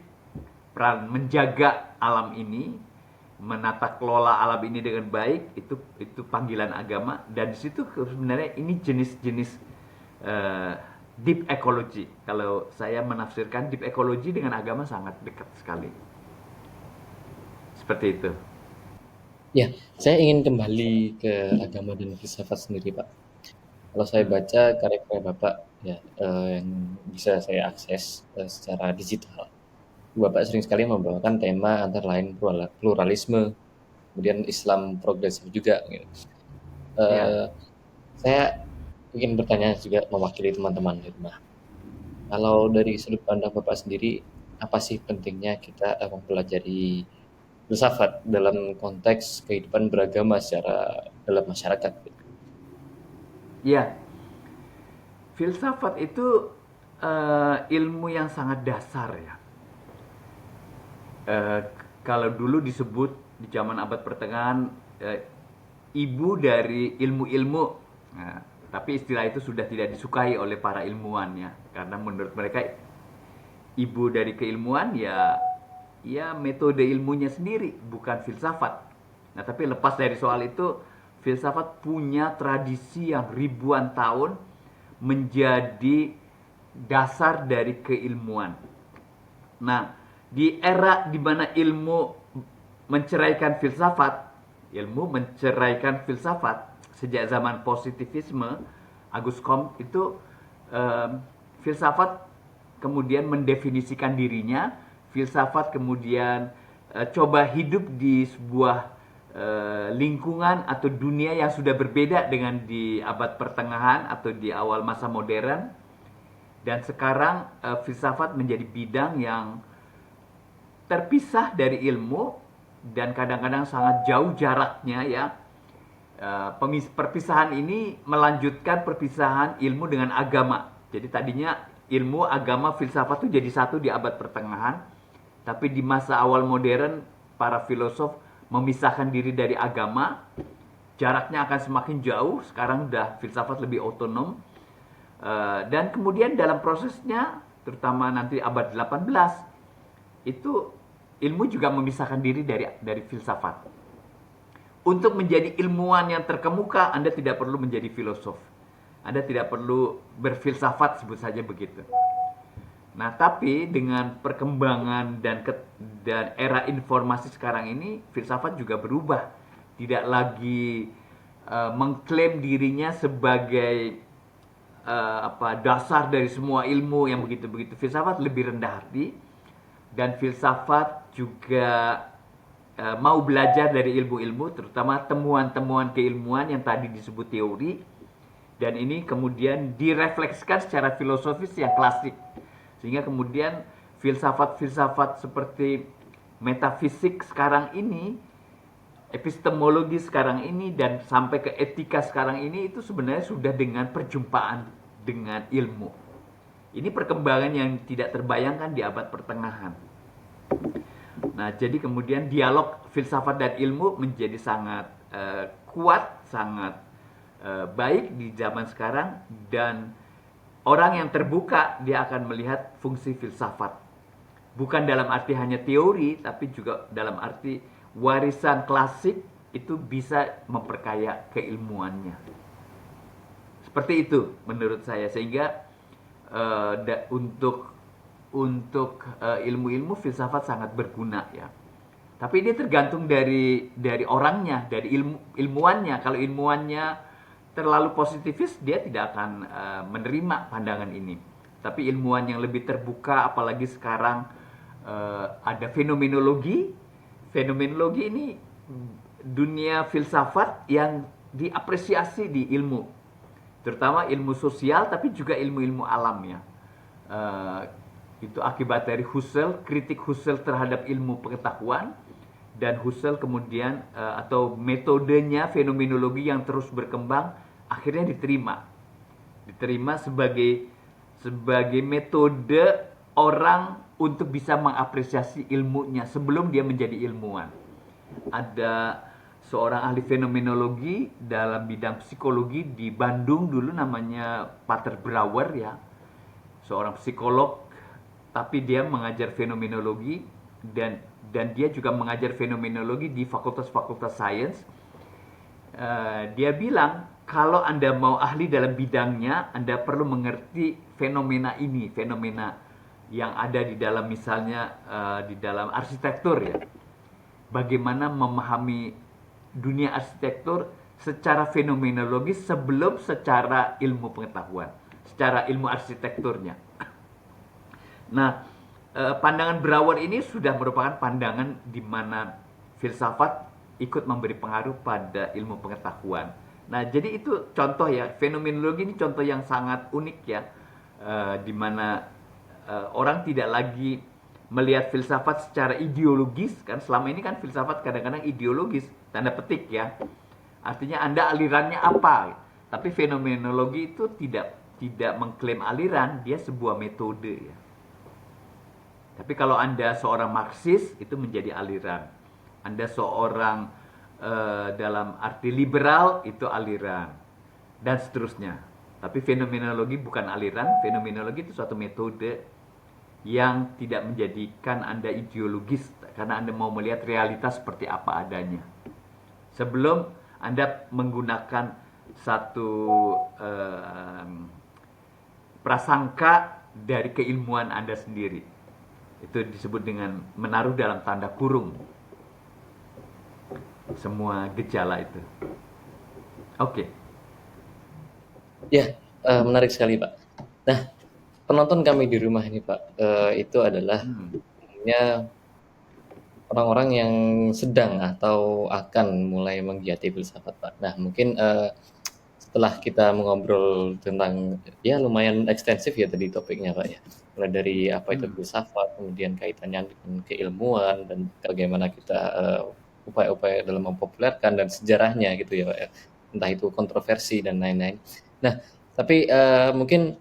peran menjaga alam ini, menata kelola alam ini dengan baik, itu panggilan agama. Dan di situ sebenarnya ini jenis-jenis deep ecology. Kalau saya menafsirkan deep ecology dengan agama sangat dekat sekali. Seperti itu. Ya, saya ingin kembali ke agama dan filsafat sendiri, Pak. Kalau saya baca karya-karya Bapak ya yang bisa saya akses secara digital, Bapak sering sekali membawakan tema antara lain pluralisme, kemudian Islam progresif juga gitu. Ya. Saya ingin bertanya juga mewakili teman-teman di rumah. Kalau dari sudut pandang Bapak sendiri, apa sih pentingnya kita mempelajari filsafat dalam konteks kehidupan beragama secara dalam masyarakat gitu? Ya, filsafat itu ilmu yang sangat dasar ya. Eh, Kalau dulu disebut di zaman abad pertengahan eh, ibu dari ilmu-ilmu. Nah, tapi istilah itu sudah tidak disukai oleh para ilmuwan ya, karena menurut mereka ibu dari keilmuan ya metode ilmunya sendiri, bukan filsafat. Nah, tapi lepas dari soal itu, filsafat punya tradisi yang ribuan tahun menjadi dasar dari keilmuan. Nah, di era di mana ilmu menceraikan filsafat sejak zaman positivisme, Auguste Comte itu filsafat kemudian mendefinisikan dirinya, filsafat kemudian coba hidup di sebuah lingkungan atau dunia yang sudah berbeda dengan di abad pertengahan atau di awal masa modern, dan sekarang filsafat menjadi bidang yang terpisah dari ilmu dan kadang-kadang sangat jauh jaraknya ya. Perpisahan ini melanjutkan perpisahan ilmu dengan agama. Jadi tadinya ilmu, agama, filsafat itu jadi satu di abad pertengahan, tapi di masa awal modern para filosof memisahkan diri dari agama. Jaraknya akan semakin jauh. Sekarang udah filsafat lebih otonom. Dan kemudian dalam prosesnya, terutama nanti abad 18, itu ilmu juga memisahkan diri dari filsafat. Untuk menjadi ilmuwan yang terkemuka, Anda tidak perlu menjadi filosof. Anda tidak perlu berfilsafat, sebut saja begitu. Nah, tapi dengan perkembangan dan era informasi sekarang ini, filsafat juga berubah. Tidak lagi mengklaim dirinya sebagai dasar dari semua ilmu yang begitu-begitu. Filsafat lebih rendah hati, dan filsafat juga mau belajar dari ilmu-ilmu, terutama temuan-temuan keilmuan yang tadi disebut teori, dan ini kemudian direfleksikan secara filosofis yang klasik, sehingga kemudian filsafat-filsafat seperti metafisik sekarang ini, epistemologi sekarang ini, dan sampai ke etika sekarang ini, itu sebenarnya sudah dengan perjumpaan dengan ilmu. Ini perkembangan yang tidak terbayangkan di abad pertengahan. Nah, jadi kemudian dialog filsafat dan ilmu menjadi sangat kuat, sangat baik di zaman sekarang, dan orang yang terbuka dia akan melihat fungsi filsafat. Bukan dalam arti hanya teori, tapi juga dalam arti warisan klasik itu bisa memperkaya keilmuannya. Seperti itu menurut saya, sehingga untuk ilmu-ilmu filsafat sangat berguna ya. Tapi ini tergantung dari orangnya, dari ilmuannya. Kalau ilmuannya terlalu positivis, dia tidak akan menerima pandangan ini. Tapi ilmuwan yang lebih terbuka, apalagi sekarang ada fenomenologi. Fenomenologi ini dunia filsafat yang diapresiasi di ilmu, terutama ilmu sosial, tapi juga ilmu-ilmu alam ya. Itu akibat dari Husserl, kritik Husserl terhadap ilmu pengetahuan, dan Husserl kemudian atau metodenya fenomenologi yang terus berkembang akhirnya diterima sebagai metode orang untuk bisa mengapresiasi ilmunya sebelum dia menjadi ilmuwan. Ada seorang ahli fenomenologi dalam bidang psikologi di Bandung dulu, namanya Pater Brouwer ya, seorang psikolog, tapi dia mengajar fenomenologi, dan dia juga mengajar fenomenologi di fakultas-fakultas sains. Dia bilang kalau Anda mau ahli dalam bidangnya, Anda perlu mengerti fenomena ini, fenomena yang ada di dalam, misalnya di dalam arsitektur ya. Bagaimana memahami dunia arsitektur secara fenomenologis sebelum secara ilmu pengetahuan, secara ilmu arsitekturnya. Nah, pandangan Brouwer ini sudah merupakan pandangan di mana filsafat ikut memberi pengaruh pada ilmu pengetahuan. Nah, jadi itu contoh ya, fenomenologi ini contoh yang sangat unik ya, di mana orang tidak lagi melihat filsafat secara ideologis, kan selama ini kan filsafat kadang-kadang ideologis, tanda petik ya. Artinya Anda alirannya apa? Tapi fenomenologi itu tidak mengklaim aliran, dia sebuah metode ya. Tapi kalau Anda seorang Marxis, itu menjadi aliran. Anda seorang dalam arti liberal, itu aliran. Dan seterusnya. Tapi fenomenologi bukan aliran, fenomenologi itu suatu metode yang tidak menjadikan Anda ideologis, karena Anda mau melihat realitas seperti apa adanya. Sebelum Anda menggunakan satu prasangka dari keilmuan Anda sendiri. Itu disebut dengan menaruh dalam tanda kurung semua gejala itu. Oke. Ya, menarik sekali, Pak. Nah, penonton kami di rumah ini, Pak, itu adalah umumnya orang-orang yang sedang atau akan mulai menggiati filsafat, Pak. Nah, mungkin setelah kita mengobrol tentang, ya lumayan ekstensif ya tadi topiknya, Pak ya. Mulai dari apa itu filsafat, kemudian kaitannya dengan keilmuan, dan bagaimana kita upaya-upaya dalam mempopulerkan dan sejarahnya gitu ya, Pak ya. Entah itu kontroversi dan lain-lain. Nah, tapi mungkin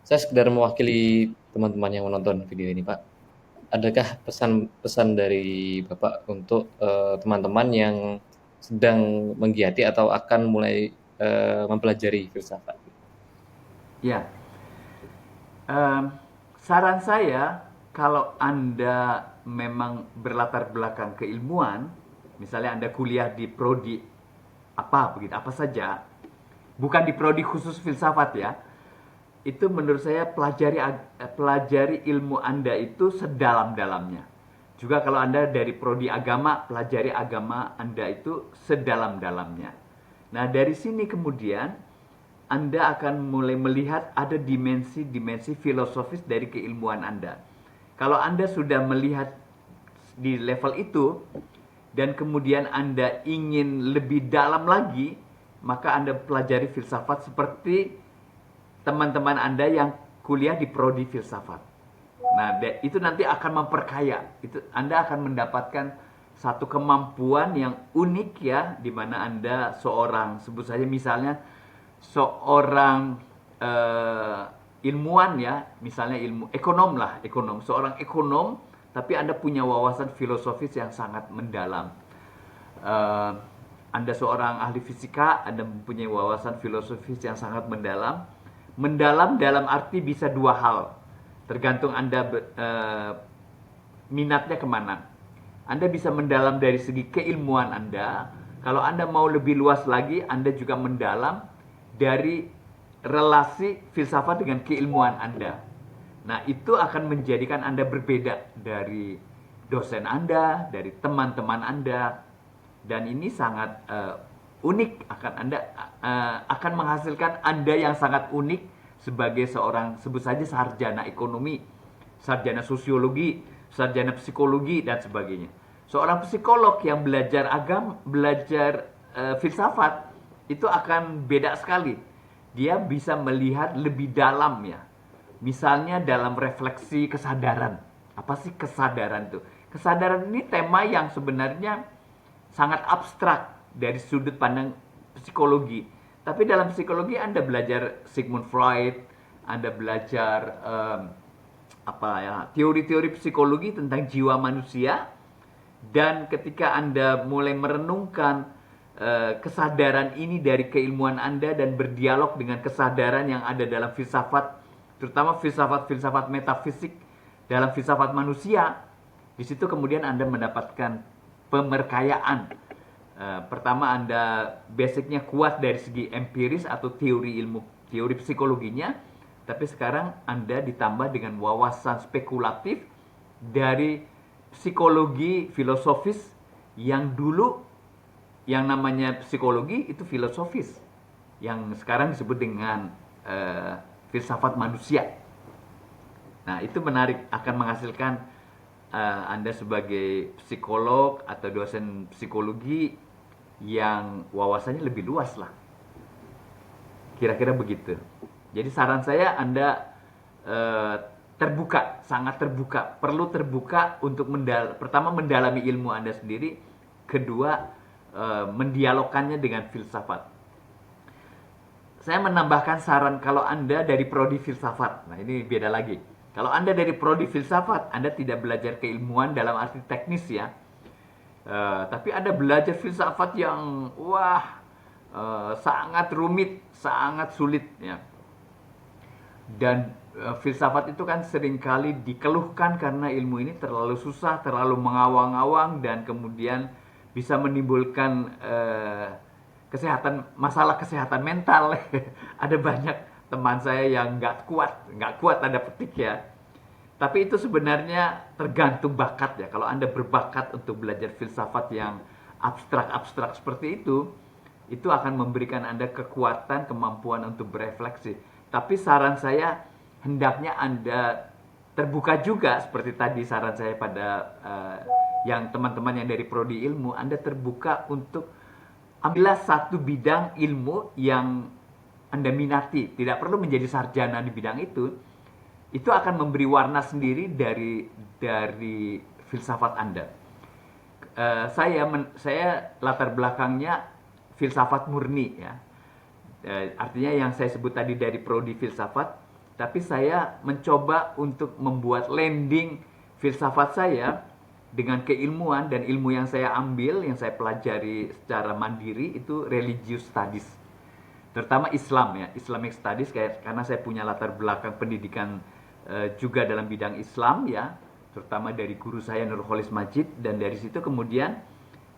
saya sekedar mewakili teman-teman yang menonton video ini, Pak. Adakah pesan-pesan dari Bapak untuk teman-teman yang sedang menggiati atau akan mulai mempelajari filsafat? Ya. Saran saya, kalau Anda memang berlatar belakang keilmuan, misalnya Anda kuliah di prodi apa begitu, apa saja, bukan di prodi khusus filsafat ya, itu menurut saya pelajari ilmu Anda itu sedalam-dalamnya. Juga kalau Anda dari prodi agama, pelajari agama Anda itu sedalam-dalamnya. Nah, dari sini kemudian Anda akan mulai melihat ada dimensi-dimensi filosofis dari keilmuan Anda. Kalau Anda sudah melihat di level itu dan kemudian Anda ingin lebih dalam lagi, maka Anda pelajari filsafat seperti teman-teman Anda yang kuliah di prodi filsafat. Nah, itu nanti akan memperkaya. Itu Anda akan mendapatkan satu kemampuan yang unik ya, di mana Anda seorang, sebut saja misalnya seorang ilmuwan ya, misalnya ilmu ekonom lah, seorang ekonom, tapi Anda punya wawasan filosofis yang sangat mendalam. Anda seorang ahli fisika, Anda mempunyai wawasan filosofis yang sangat mendalam. Mendalam dalam arti bisa dua hal, tergantung Anda minatnya kemana. Anda bisa mendalam dari segi keilmuan Anda. Kalau Anda mau lebih luas lagi, Anda juga mendalam dari relasi filsafat dengan keilmuan Anda. Nah, itu akan menjadikan Anda berbeda dari dosen Anda, dari teman-teman Anda. Dan ini sangat unik, akan menghasilkan Anda yang sangat unik sebagai seorang, sebut saja sarjana ekonomi, sarjana sosiologi, sarjana psikologi dan sebagainya. Seorang psikolog yang belajar filsafat itu akan beda sekali. Dia bisa melihat lebih dalam ya. Misalnya dalam refleksi kesadaran. Apa sih kesadaran itu? Kesadaran ini tema yang sebenarnya sangat abstrak dari sudut pandang psikologi. Tapi dalam psikologi Anda belajar Sigmund Freud, Anda belajar teori-teori psikologi tentang jiwa manusia, dan ketika Anda mulai merenungkan kesadaran ini dari keilmuan Anda dan berdialog dengan kesadaran yang ada dalam filsafat, terutama filsafat-filsafat metafisik dalam filsafat manusia, di situ kemudian Anda mendapatkan pemerkayaan. Pertama, Anda basicnya kuat dari segi empiris atau teori psikologinya, tapi sekarang Anda ditambah dengan wawasan spekulatif dari psikologi filosofis yang dulu yang namanya psikologi itu filosofis, yang sekarang disebut dengan filsafat manusia. Nah, itu menarik, akan menghasilkan Anda sebagai psikolog atau dosen psikologi yang wawasannya lebih luas lah. Kira-kira begitu. Jadi saran saya Anda terbuka, sangat terbuka. Perlu terbuka untuk pertama mendalami ilmu Anda sendiri, kedua mendialogkannya dengan filsafat. Saya menambahkan saran kalau Anda dari prodi filsafat. Nah, ini beda lagi. Kalau Anda dari prodi filsafat, Anda tidak belajar keilmuan dalam arti teknis ya. Tapi Anda belajar filsafat yang sangat rumit, sangat sulit ya. Dan filsafat itu kan seringkali dikeluhkan karena ilmu ini terlalu susah, terlalu mengawang-awang, dan kemudian bisa menimbulkan masalah kesehatan mental. Ada banyak teman saya yang nggak kuat tanda petik ya. Tapi itu sebenarnya tergantung bakat ya. Kalau Anda berbakat untuk belajar filsafat yang abstrak-abstrak seperti itu akan memberikan Anda kekuatan, kemampuan untuk berefleksi. Tapi saran saya, hendaknya Anda terbuka juga, seperti tadi saran saya pada yang teman-teman yang dari prodi ilmu, Anda terbuka untuk ambillah satu bidang ilmu yang Anda minati. Tidak perlu menjadi sarjana di bidang itu akan memberi warna sendiri dari filsafat Anda. Saya latar belakangnya filsafat murni ya. Artinya yang saya sebut tadi dari prodi filsafat, tapi saya mencoba untuk membuat landing filsafat saya dengan keilmuan, dan ilmu yang saya ambil, yang saya pelajari secara mandiri itu religious studies. Terutama Islam ya, Islamic studies, karena saya punya latar belakang pendidikan juga dalam bidang Islam ya, terutama dari guru saya Nurul Kholis Majid, dan dari situ kemudian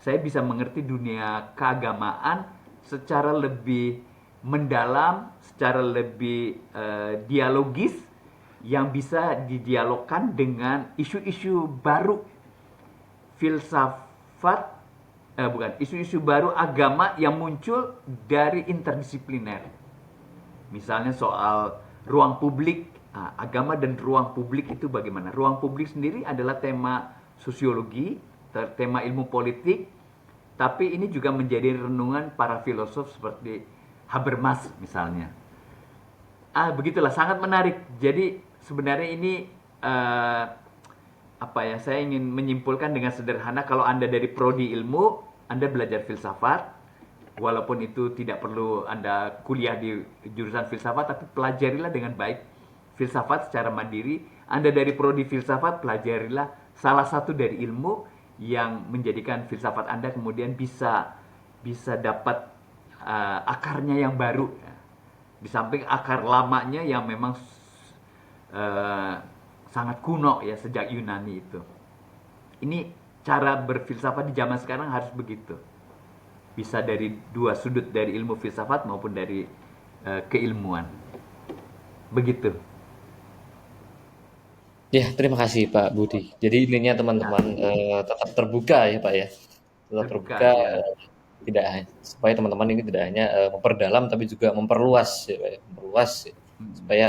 saya bisa mengerti dunia keagamaan secara lebih mendalam, secara lebih dialogis, yang bisa didialogkan dengan isu-isu baru filsafat, isu-isu baru agama yang muncul dari interdisipliner. Misalnya soal ruang publik. Agama dan ruang publik itu bagaimana? Ruang publik sendiri adalah tema sosiologi, tema ilmu politik, tapi ini juga menjadi renungan para filosof seperti Habermas misalnya. Begitulah, sangat menarik. Jadi sebenarnya ini saya ingin menyimpulkan dengan sederhana, kalau Anda dari prodi ilmu, Anda belajar filsafat, walaupun itu tidak perlu Anda kuliah di jurusan filsafat, tapi pelajarilah dengan baik filsafat secara mandiri. Anda dari prodi filsafat, pelajarilah salah satu dari ilmu yang menjadikan filsafat Anda kemudian bisa dapat akarnya yang baru, di samping akar lamanya yang memang sangat kuno ya, sejak Yunani itu. Ini cara berfilsafat di zaman sekarang harus begitu, bisa dari dua sudut, dari ilmu filsafat maupun dari keilmuan, begitu. Ya, terima kasih Pak Budi. Jadi intinya teman-teman tetap terbuka ya Pak ya, tetap terbuka, Terbuka ya. supaya teman-teman ini tidak hanya memperdalam, tapi juga memperluas ya Pak ya, memperluas ya. Supaya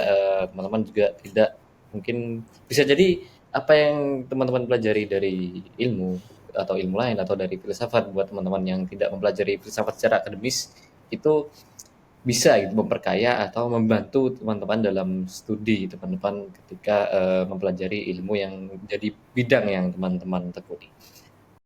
teman-teman juga tidak, mungkin bisa jadi apa yang teman-teman pelajari dari ilmu atau ilmu lain atau dari filsafat, buat teman-teman yang tidak mempelajari filsafat secara akademis, itu bisa gitu memperkaya atau membantu teman-teman dalam studi teman-teman ketika mempelajari ilmu yang jadi bidang yang teman-teman tekuni.